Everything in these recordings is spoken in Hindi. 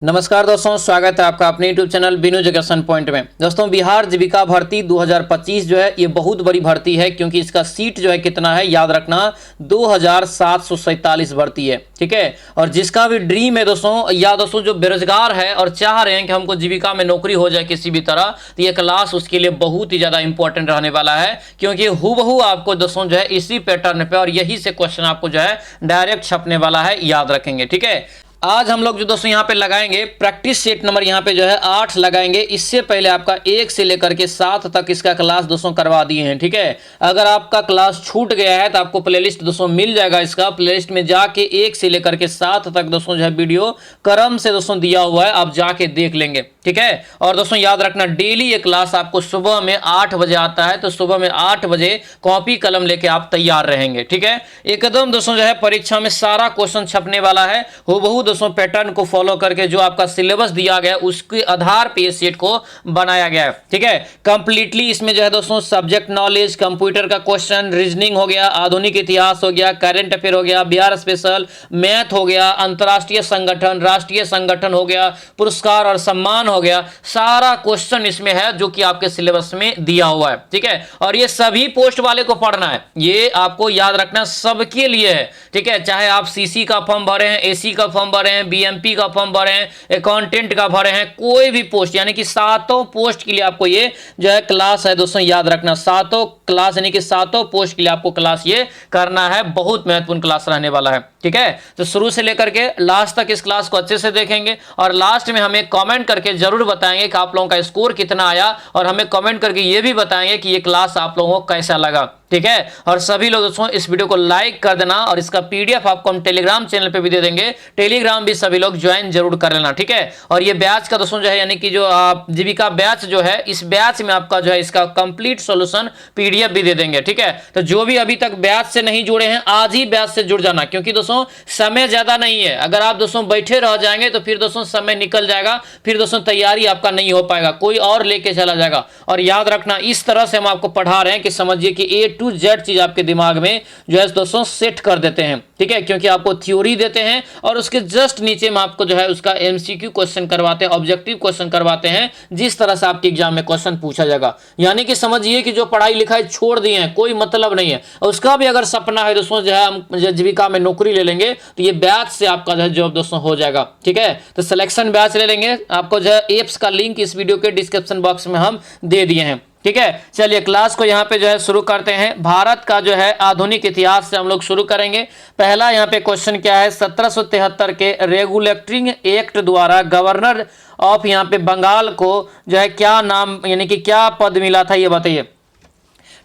नमस्कार दोस्तों, स्वागत है आपका अपने YouTube चैनल बिनु एजुकेशन पॉइंट में। दोस्तों, बिहार जीविका भर्ती 2025 जो है ये बहुत बड़ी भर्ती है, क्योंकि इसका सीट जो है कितना है याद रखना, 2747 भर्ती है। ठीक है, और जिसका भी ड्रीम है दोस्तों, या दोस्तों जो बेरोजगार है और चाह रहे हैं कि हमको जीविका में नौकरी हो जाए किसी भी तरह, तो ये क्लास उसके लिए बहुत ही ज़्यादा इंपॉर्टेंट रहने वाला है, क्योंकि हूबहू आपको दोस्तों जो है इसी पैटर्न पे और यही से क्वेश्चन आपको जो है डायरेक्ट छपने वाला है, याद रखेंगे। ठीक है, आज हम लोग जो दोस्तों यहाँ पे लगाएंगे प्रैक्टिस सेट नंबर यहाँ पे जो है 8 लगाएंगे। इससे पहले आपका 1 से लेकर के 7 तक इसका क्लास दोस्तों करवा दिए हैं। ठीक है, अगर आपका क्लास छूट गया है तो आपको प्लेलिस्ट दोस्तों मिल जाएगा। इसका प्लेलिस्ट में जाके 1 से लेकर के 7 तक दोस्तों जो है वीडियो क्रम से दोस्तों दिया हुआ है, आप जाके देख लेंगे। ठीक है, और दोस्तों याद रखना, डेली ये क्लास आपको सुबह में 8 बजे आता है, तो सुबह में 8 बजे कॉपी कलम लेके आप तैयार रहेंगे। ठीक है, एकदम दोस्तों जो है परीक्षा में सारा क्वेश्चन छपने वाला है, हूबहू दोस्तों पैटर्न को फॉलो करके जो आपका सिलेबस दिया गया उसके आधार पे सेट को बनाया गया है। ठीक है, कंप्लीटली इसमें जो है दोस्तों सब्जेक्ट नॉलेज, कंप्यूटर का क्वेश्चन, रीजनिंग हो गया, आधुनिक इतिहास हो गया, करंट अफेयर हो गया, बिहार स्पेशल, मैथ हो गया, अंतरराष्ट्रीय संगठन, राष्ट्रीय संगठन हो गया, पुरस्कार और सम्मान हो गया, सारा क्वेश्चन इसमें है जो कि आपके सिलेबस में दिया हुआ है। ठीक है, और ये सभी पोस्ट वाले को पढ़ना है, ये आपको याद रखना सबके लिए है। ठीक है, चाहे आप सीसी का फॉर्म भरे हैं, एसी का फॉर्म भरे हैं, बीएमपी का फॉर्म भरे हैं, अकाउंटेंट का भरे हैं, कोई भी पोस्ट यानी कि 7 पोस्ट के लिए आपको ये जो है क्लास है दोस्तों, याद रखना 7 क्लास यानी कि 7 पोस्ट के लिए आपको क्लास ये करना है। बहुत महत्वपूर्ण क्लास रहने वाला है। ठीक है, तो शुरू से लेकर के लास्ट तक इस क्लास को अच्छे से देखेंगे और लास्ट में हमें कमेंट करके जरूर बताएंगे कि आप लोगों का स्कोर कितना आया, और हमें कमेंट करके ये भी बताएंगे कि ये क्लास आप लोगों को कैसा लगा। ठीक है, और सभी लोग दोस्तों इस वीडियो को लाइक कर देना, और इसका पीडीएफ आपको हम टेलीग्राम चैनल पे भी दे देंगे, टेलीग्राम भी सभी लोग ज्वाइन जरूर कर लेना। ठीक है, और ये बैच का दोस्तों जो है यानी कि जो जीविका बैच जो है, इस बैच में आपका जो है इसका कंप्लीट सॉल्यूशन पीडीएफ भी दे देंगे। ठीक है, तो जो भी अभी तक बैच से नहीं जुड़े हैं, आज ही बैच से जुड़ जाना, क्योंकि दोस्तों समय ज्यादा नहीं है। अगर आप दोस्तों बैठे रह जाएंगे तो फिर दोस्तों समय निकल जाएगा, फिर दोस्तों तैयारी आपका नहीं हो पाएगा, कोई और लेके चला जाएगा। और याद रखना, इस तरह से हम आपको पढ़ा रहे हैं कि समझिए कि A to Z चीज आपके दिमाग में जो है दोस्तों सेट कर देते हैं। ठीक है, क्योंकि आपको थ्योरी देते हैं और उसके जस्ट नीचे में आपको जो है उसका एमसीक्यू क्वेश्चन करवाते हैं, ऑब्जेक्टिव क्वेश्चन करवाते हैं, जिस तरह से आपके एग्जाम में क्वेश्चन पूछा जाएगा। यानी कि समझिए कि जो पढ़ाई लिखाई छोड़ दिए हैं, कोई मतलब नहीं है, उसका भी अगर सपना है दोस्तों जो है हम जीविका में नौकरी ले लेंगे, तो ये बैच से आपका जो है जॉब दोस्तों हो जाएगा। ठीक है, तो सिलेक्शन बैच ले लेंगे, आपको जो है एप्स का लिंक इस वीडियो के डिस्क्रिप्शन बॉक्स में हम दे दिए हैं। ठीक है, चलिए क्लास को यहाँ पे जो है शुरू करते हैं। भारत का जो है आधुनिक इतिहास से हम लोग शुरू करेंगे। पहला यहाँ पे क्वेश्चन क्या है, 1773 के रेगुलेटिंग एक्ट द्वारा गवर्नर ऑफ यहाँ पे बंगाल को जो है क्या नाम यानी कि क्या पद मिला था, ये बताइए।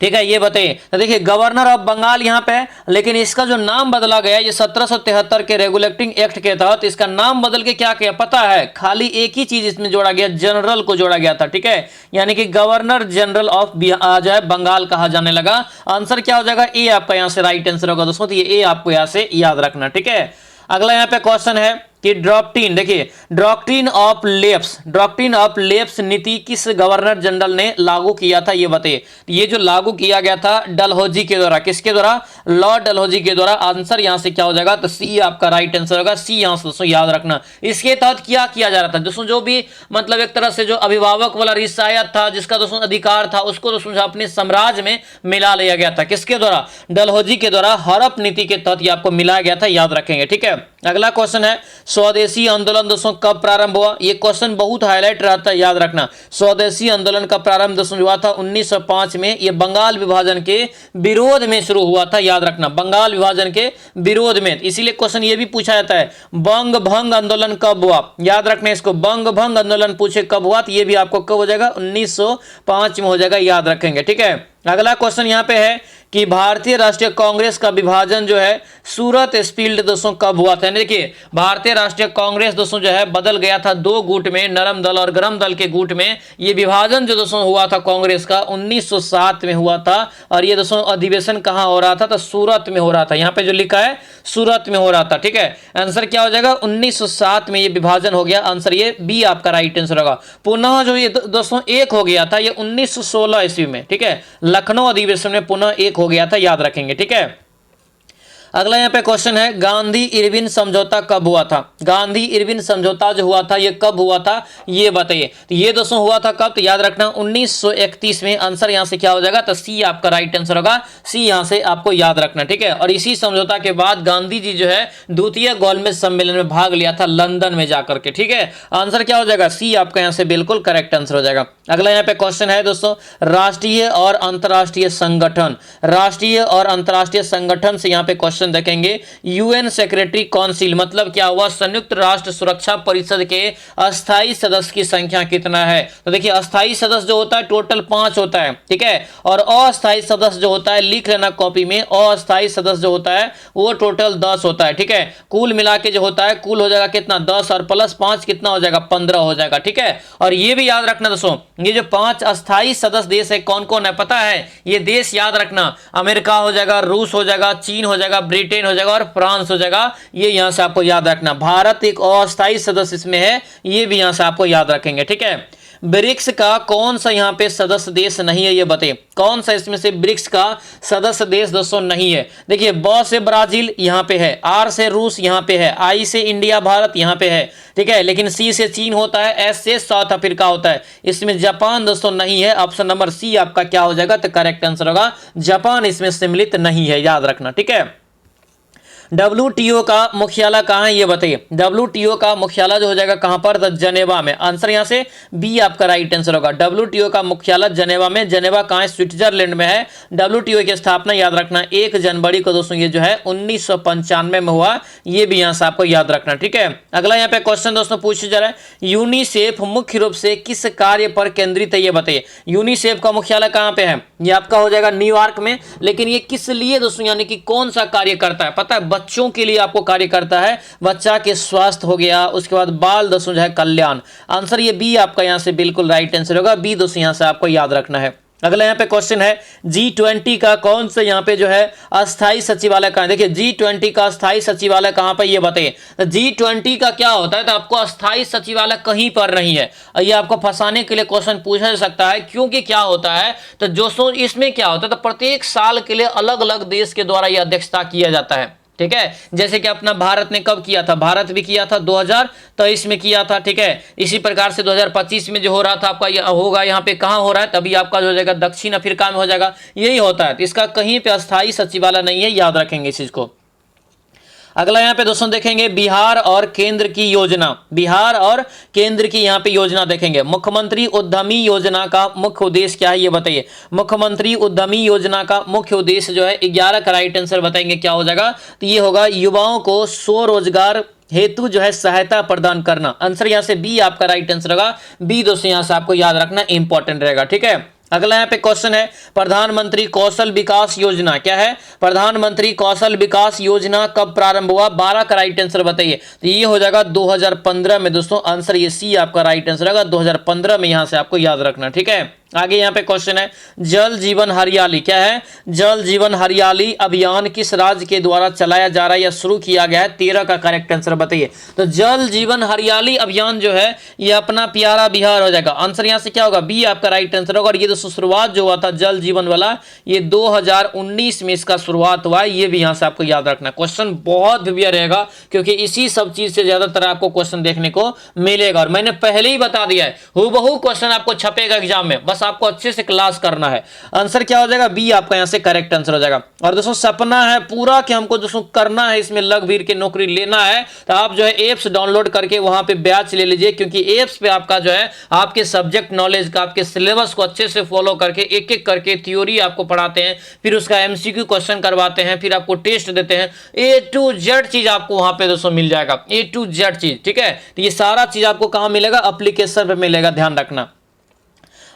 ठीक है, ये बताइए। तो देखिए गवर्नर ऑफ बंगाल यहाँ पे, लेकिन इसका जो नाम बदला गया, ये 1773 के रेगुलेटिंग एक्ट के तहत इसका नाम बदल के क्या किया पता है, खाली एक ही चीज इसमें जोड़ा गया, जनरल को जोड़ा गया था। ठीक है, यानी कि गवर्नर जनरल ऑफ जो है बंगाल कहा जाने लगा। आंसर क्या हो जाएगा, ए आपका यहाँ से राइट आंसर होगा दोस्तों, तो ये ए आपको यहाँ से याद रखना। ठीक है, अगला यहाँ पे क्वेश्चन है कि डॉक्ट्रिन, देखिए डॉक्ट्रिन ऑफ लेप्स नीति किस गवर्नर जनरल ने लागू किया था, ये बताइए। ये जो लागू किया गया था डलहौजी के द्वारा, किसके द्वारा, लॉर्ड डलहौजी के द्वारा। आंसर यहां से क्या हो जाएगा, तो सी आपका राइट आंसर होगा, सी यहां से दोस्तों याद रखना। इसके तहत क्या किया जा रहा था दोस्तों, जो भी मतलब एक तरह से जो अभिभावक वाला रिसायत था, जिसका दोस्तों अधिकार था, उसको दोस्तों अपने साम्राज्य में मिला लिया गया था, किसके द्वारा, डलहौजी के द्वारा। हड़प नीति के तहत ये आपको मिलाया गया था, याद रखेंगे। ठीक है, अगला क्वेश्चन है स्वदेशी आंदोलन दोस्तों कब प्रारंभ हुआ, ये क्वेश्चन बहुत हाईलाइट रहता है, याद रखना। स्वदेशी आंदोलन का प्रारंभ दोस्तों हुआ था 1905 में, ये बंगाल विभाजन के विरोध में शुरू हुआ था, याद रखना, बंगाल विभाजन के विरोध में। इसीलिए क्वेश्चन ये भी पूछा जाता है बंग भंग आंदोलन कब हुआ, याद रखना इसको, बंग भंग आंदोलन पूछे कब हुआ, तो ये भी आपको कब हो जाएगा, 1905 में हो जाएगा, याद रखेंगे। ठीक है, अगला क्वेश्चन यहाँ पे है कि भारतीय राष्ट्रीय कांग्रेस का विभाजन जो है सूरत स्प्लिट दोस्तों कब हुआ था। देखिए भारतीय राष्ट्रीय कांग्रेस दोस्तों जो है बदल गया था 2 गुट में, नरम दल और गरम दल के गुट में। ये विभाजन जो दोस्तों हुआ था कांग्रेस का 1907 में हुआ था, और ये दोस्तों अधिवेशन कहाँ हो रहा था, तो सूरत में हो रहा था। यहाँ पे जो लिखा है सूरत में हो रहा था। ठीक है, आंसर क्या हो जाएगा, 1907 में ये विभाजन हो गया। आंसर ये बी आपका राइट आंसर होगा। पुनः जो ये दोस्तों एक हो गया था ये 1916 ईस्वी में। ठीक है, लखनऊ अधिवेशन में पुनः एक हो गया था, याद रखेंगे। ठीक है, अगला यहाँ पे क्वेश्चन है, गांधी इरविन समझौता कब हुआ था? गांधी इरविन समझौता जो हुआ था ये कब हुआ था, ये बताइए। तो ये दोस्तों हुआ था कब? तो याद रखना 1931 में। आंसर यहाँ से क्या हो जाएगा? तो सी आपका राइट आंसर होगा। सी यहाँ से आपको याद रखना, ठीक है। और इसी समझौता के बाद गांधी जी जो है द्वितीय गोलमेज सम्मेलन में भाग लिया था लंदन में जाकर के, ठीक है। आंसर क्या हो जाएगा? सी आपका यहाँ से बिल्कुल करेक्ट आंसर हो जाएगा। अगला यहाँ पे क्वेश्चन है दोस्तों, राष्ट्रीय और अंतरराष्ट्रीय संगठन। राष्ट्रीय और अंतरराष्ट्रीय संगठन से यहाँ पे क्वेश्चन देखेंगे, यूएन सेक्रेटरी काउंसिल मतलब क्या हुआ? संयुक्त राष्ट्र सुरक्षा परिषद के अस्थायी सदस्य की संख्या कितना है? तो देखिए अस्थायी सदस्य जो होता है टोटल 5 होता है, ठीक है। और अस्थायी सदस्य जो होता है, लिख लेना कॉपी में, अस्थायी सदस्य जो होता है वो टोटल 10 होता है, ठीक है। कुल मिला के जो होता है कुल हो जाएगा कितना? 10 और प्लस 5 कितना हो जाएगा? 15 हो जाएगा, ठीक है। और ये भी याद रखना दोस्तों, ये जो 5 अस्थायी सदस्य देश है कौन कौन है पता है? ये देश याद रखना, अमेरिका हो जाएगा, रूस हो जाएगा, चीन हो जाएगा, ब्रिटेन हो जाएगा और फ्रांस हो जाएगा। ये यहां से आपको याद रखना। भारत एक अस्थायी सदस्य इसमें है, ये भी यहां से आपको याद रखेंगे, ठीक है। ब्रिक्स का कौन सा यहाँ पे सदस्य देश नहीं है, ये बताइए कौन सा इसमें से ब्रिक्स का सदस्य देश दोस्तों नहीं है? देखिए ब से ब्राजील यहाँ पे है, आर से रूस यहाँ पे है, आई से इंडिया भारत यहाँ पे है, ठीक है। लेकिन सी से चीन होता है, एस से साउथ अफ्रीका होता है, इसमें जापान दोस्तों नहीं है। ऑप्शन नंबर सी आपका क्या हो जाएगा? तो करेक्ट आंसर होगा जापान इसमें सम्मिलित नहीं है, याद रखना, ठीक है। WTO का मुख्यालय कहाँ है, ये बताइए। WTO का मुख्यालय जो हो जाएगा कहां पर? तो जनेवा में। आंसर यहां से बी आपका राइट आंसर होगा। WTO का मुख्यालय जनेवा में। जनेवा कहां है? स्विट्जरलैंड में है। WTO की स्थापना याद रखना 1 जनवरी को दोस्तों ये जो है 1995 में हुआ, ये भी यहां से आपको याद रखना, ठीक है। अगला यहाँ पे क्वेश्चन दोस्तों पूछा जा रहा है, यूनिसेफ मुख्य रूप से किस कार्य पर केंद्रित है, ये बताइए। यूनिसेफ का मुख्यालय कहां पे है? ये आपका हो जाएगा न्यूयॉर्क में। लेकिन ये किस लिए दोस्तों, यानी कि कौन सा कार्य करता है पता है? बच्चों के लिए आपको कार्य करता है, बच्चा के स्वास्थ्य हो गया, उसके बाद बाल दोस्तों जो है कल्याण। आंसर ये बी आपका यहां से बिल्कुल राइट आंसर होगा। बी दोस्तों यहां से आपको याद रखना है। अगला यहाँ पे क्वेश्चन है, G20 का कौन सा यहाँ पे जो है अस्थाई सचिवालय कहाँ है? देखिए G20 का अस्थाई सचिवालय कहाँ पर, ये बताइए। तो G20 का क्या होता है? तो आपको अस्थाई सचिवालय कहीं पर नहीं है। ये आपको फंसाने के लिए क्वेश्चन पूछा जा सकता है, क्योंकि क्या होता है तो दोस्तों इसमें क्या होता है, तो प्रत्येक साल के लिए अलग अलग देश के द्वारा यह अध्यक्षता किया जाता है, ठीक है। जैसे कि अपना भारत ने कब किया था? भारत भी किया था 2023 में किया था, ठीक है। इसी प्रकार से 2025 में जो हो रहा था आपका होगा यहाँ पे कहाँ हो रहा है? तभी आपका जो हो जाएगा दक्षिण अफ्रीका में हो जाएगा, यही होता है। तो इसका कहीं पे अस्थायी सचिवालय नहीं है, याद रखेंगे इस चीज को। अगला यहाँ पे दोस्तों देखेंगे, बिहार और केंद्र की योजना। बिहार और केंद्र की यहाँ पे योजना देखेंगे। मुख्यमंत्री उद्यमी योजना का मुख्य उद्देश्य क्या है, ये बताइए। मुख्यमंत्री उद्यमी योजना का मुख्य उद्देश्य जो है 11 का राइट आंसर बताएंगे क्या हो जाएगा? तो ये होगा युवाओं को स्वरोजगार हेतु जो है सहायता प्रदान करना। आंसर यहाँ से बी आपका राइट आंसर होगा। बी दोस्तों यहाँ से आपको याद रखना इंपॉर्टेंट रहेगा, ठीक है। अगला यहाँ पे क्वेश्चन है, प्रधानमंत्री कौशल विकास योजना क्या है? प्रधानमंत्री कौशल विकास योजना कब प्रारंभ हुआ? 12 का राइट आंसर बताइए। तो ये हो जाएगा 2015 में दोस्तों। आंसर ये सी आपका राइट आंसर होगा, 2015 में यहां से आपको याद रखना, ठीक है। आगे यहाँ पे क्वेश्चन है, जल जीवन हरियाली क्या है? जल जीवन हरियाली अभियान किस राज्य के द्वारा चलाया जा रहा है या शुरू किया गया है? 13 का करेक्ट आंसर बताइए। तो जल जीवन हरियाली अभियान जो है ये अपना प्यारा बिहार हो जाएगा। आंसर यहाँ से क्या होगा? बी आपका राइट आंसर होगा। और ये दोस्तों शुरुआत जो हुआ था जल जीवन वाला, ये 2019 में इसका शुरुआत हुआ है, ये भी यहाँ से आपको याद रखना। क्वेश्चन बहुत भिविया रहेगा, क्योंकि इसी सब चीज से ज्यादातर आपको क्वेश्चन देखने को मिलेगा। और मैंने पहले ही बता दिया है, हूबहू क्वेश्चन आपको छपेगा एग्जाम में, बस आपको अच्छे से क्लास करना है। आंसर क्या हो जाएगा? बी आपका यहां से करेक्ट आंसर हो जाएगा। और दोस्तों सपना है पूरा कि हमको दोस्तों करना है, इसमें लग भीड़ के नौकरी लेना है, तो आप जो है एप्स डाउनलोड करके वहां पे बैच ले लीजिए, क्योंकि एप्स पे आपका जो है आपके सब्जेक्ट नॉलेज का, आपके सिलेबस को अच्छे से फॉलो करके एक एक करके थ्योरी आपको पढ़ाते हैं, फिर उसका एमसीक्यू क्वेश्चन करवाते हैं, फिर आपको टेस्ट देते हैं। ए टू जेड चीज आपको वहां पे दोस्तों मिल जाएगा, ए टू जेड चीज, ठीक है। तो ये सारा चीज आपको कहां मिलेगा? एप्लीकेशन पे मिलेगा, ध्यान रखना।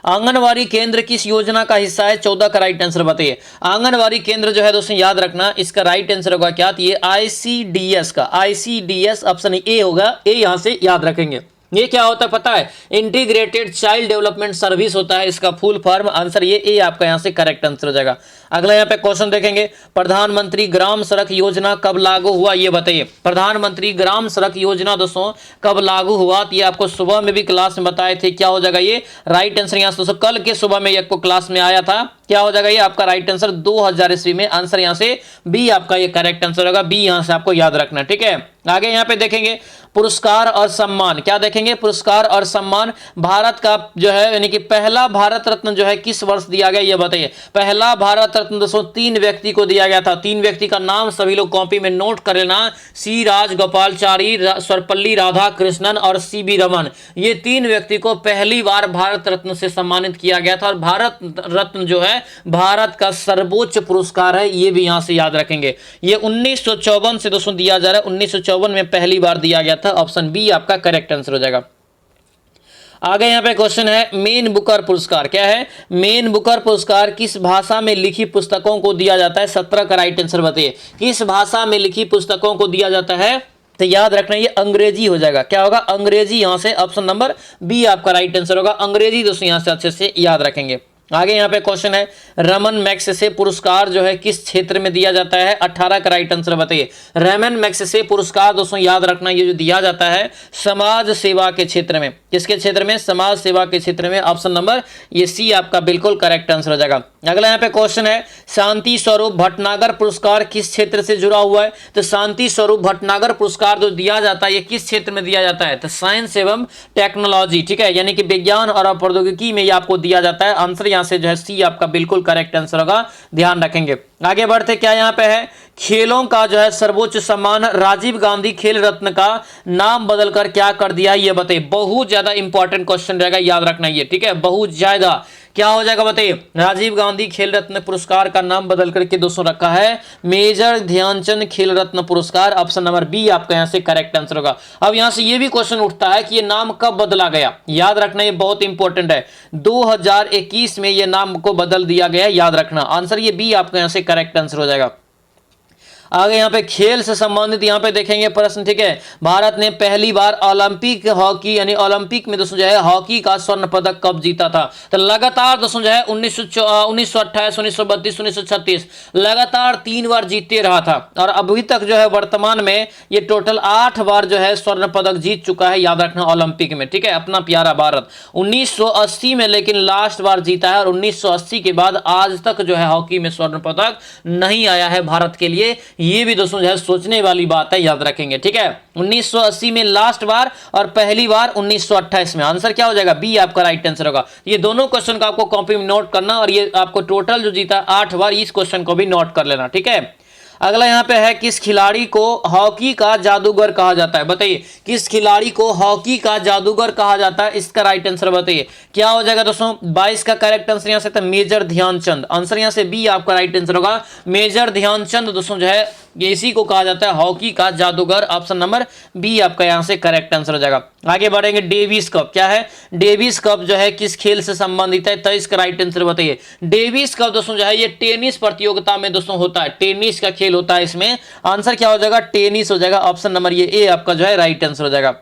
आंगनवाड़ी केंद्र किस योजना का हिस्सा है? 14 का राइट आंसर बताइए। आंगनवाड़ी केंद्र जो है दोस्तों याद रखना, इसका राइट आंसर होगा क्या? ये ICDS का, ICDS ऑप्शन ए होगा, ए यहां से याद रखेंगे। ये क्या होता है पता है? इंटीग्रेटेड चाइल्ड डेवलपमेंट सर्विस होता है इसका फुल फॉर्म। आंसर ये आपका यहाँ से करेक्ट आंसर हो जाएगा। अगला यहाँ पे क्वेश्चन देखेंगे, प्रधानमंत्री ग्राम सड़क योजना कब लागू हुआ ये बताइए। प्रधानमंत्री ग्राम सड़क योजना दोस्तों कब लागू हुआ? तो ये आपको सुबह में भी क्लास में बताए थे। क्या हो जाएगा ये राइट आंसर यहाँ से दोस्तों? कल के सुबह में ये आपको क्लास में आया था। क्या हो जाएगा ये आपका राइट आंसर? 2000 ईस्वी में। आंसर यहाँ से बी आपका ये करेक्ट आंसर होगा। बी यहाँ से आपको याद रखना, ठीक है। आगे यहाँ पे देखेंगे पुरस्कार और सम्मान। क्या देखेंगे? पुरस्कार और सम्मान। भारत का जो है यानी कि पहला भारत रत्न जो है किस वर्ष दिया गया ये बताइए। पहला भारत रत्न दोस्तों 3 व्यक्ति को दिया गया था। 3 व्यक्ति का नाम सभी लोग कॉपी में नोट कर लेना। सी राजगोपालचारी, सर्वपल्ली राधाकृष्णन और सीबी रमन। ये 3 व्यक्ति को पहली बार भारत रत्न से सम्मानित किया गया था। और भारत रत्न जो है भारत का सर्वोच्च पुरस्कार है, ये भी यहां से याद रखेंगे। ये 1954 से दोस्तों दिया जा रहा है। 1954 में पहली बार दिया गया था। ऑप्शन बी आपका करेक्ट आंसर हो जाएगा। आगे यहाँ पे क्वेश्चन है, मेन बुकर पुरस्कार क्या है? मेन बुकर पुरस्कार किस भाषा में लिखी पुस्तकों को दिया जाता है? 17 का राइट आंसर बताइए। किस भाषा में लिखी पुस्तकों को दिया जाता है? तो याद रखना ये अंग्रेजी हो जाएगा। क्या होगा? अंग्रेजी। यहां से ऑप्शन नंबर बी आपका राइट आंसर होगा। अंग्रेजी दोस्तों यहां से अच्छे से याद रखेंगे। आगे यहाँ पे क्वेश्चन है, रमन मैग्सेसे पुरस्कार जो है किस क्षेत्र में दिया जाता है? 18 का राइट आंसर बताइए। रमन मैग्सेसे पुरस्कार दोस्तों याद रखना ये जो दिया जाता है समाज सेवा के क्षेत्र में। किसके क्षेत्र में? समाज सेवा के क्षेत्र में। ऑप्शन नंबर ये सी आपका बिल्कुल करेक्ट आंसर हो जाएगा। अगला यहाँ पे क्वेश्चन है, शांति स्वरूप भटनागर पुरस्कार किस क्षेत्र से जुड़ा हुआ है? तो शांति स्वरूप भटनागर पुरस्कार जो दिया जाता है ये किस क्षेत्र में दिया जाता है? तो साइंस एवं टेक्नोलॉजी, ठीक है, यानी कि विज्ञान और प्रौद्योगिकी में ये आपको दिया जाता है। आंसर यहाँ से जो है सी आपका बिल्कुल करेक्ट आंसर होगा, ध्यान रखेंगे। आगे बढ़ते क्या यहाँ पे है, खेलों का जो है सर्वोच्च सम्मान राजीव गांधी खेल रत्न का नाम बदलकर क्या कर दिया ये बताइए। बहुत ज्यादा इंपॉर्टेंट क्वेश्चन रहेगा, याद रखना ये, ठीक है, बहुत ज्यादा। क्या हो जाएगा बताइए? राजीव गांधी खेल रत्न पुरस्कार का नाम बदल करके दोस्तों रखा है मेजर ध्यानचंद खेल रत्न पुरस्कार। ऑप्शन नंबर बी आपका यहां से करेक्ट आंसर होगा। अब यहां से ये भी क्वेश्चन उठता है कि ये नाम कब बदला गया? याद रखना ये बहुत इंपॉर्टेंट है। 2021 में ये नाम को बदल दिया गया, याद रखना। आंसर ये बी आपका यहां से करेक्ट आंसर हो जाएगा। आगे यहाँ पे खेल से संबंधित यहाँ पे देखेंगे प्रश्न, ठीक है। भारत ने पहली बार ओलंपिक हॉकी यानी ओलंपिक में दोस्तों जो है हॉकी का स्वर्ण पदक कब जीता था? तो लगातार दोस्तों जो है 1928, 1932, 1936 लगातार 3 बार जीतते रहा था। और अभी तक जो है वर्तमान में ये टोटल 8 बार जो है स्वर्ण पदक जीत चुका है, याद रखना, ओलंपिक में, ठीक है, अपना प्यारा भारत। 1980 में लेकिन लास्ट बार जीता है। और 1980 के बाद आज तक जो है हॉकी में स्वर्ण पदक नहीं आया है भारत के लिए। ये भी दोस्तों जो है सोचने वाली बात है, याद रखेंगे, ठीक है। 1980 में लास्ट बार और पहली बार 1928 में। आंसर क्या हो जाएगा? बी आपका राइट आंसर होगा। ये दोनों क्वेश्चन का आपको कॉपी में नोट करना और ये आपको टोटल जो जीता 8 बार, इस क्वेश्चन को भी नोट कर लेना, ठीक है। अगला यहाँ पे है, किस खिलाड़ी को हॉकी का जादूगर कहा जाता है? बताइए, किस खिलाड़ी को हॉकी का जादूगर कहा जाता है? इसका राइट आंसर बताइए। क्या हो जाएगा दोस्तों? 22 का करेक्ट आंसर यहाँ से मेजर ध्यानचंद। आंसर यहाँ से बी आपका राइट आंसर होगा। मेजर ध्यानचंद दोस्तों जो है इसी को कहा जाता है हॉकी का जादूगर। ऑप्शन नंबर बी आपका यहाँ से करेक्ट आंसर हो जाएगा। आगे बढ़ेंगे, डेविस कप क्या है? डेविस कप जो है किस खेल से संबंधित है? तो इसका राइट आंसर बताइए। डेविस कप दोस्तों जो है ये टेनिस प्रतियोगिता में दोस्तों होता है, टेनिस का खेल होता है इसमें। आंसर क्या हो जाएगा? टेनिस हो जाएगा। ऑप्शन नंबर ये ए आपका जो है राइट आंसर हो जाएगा।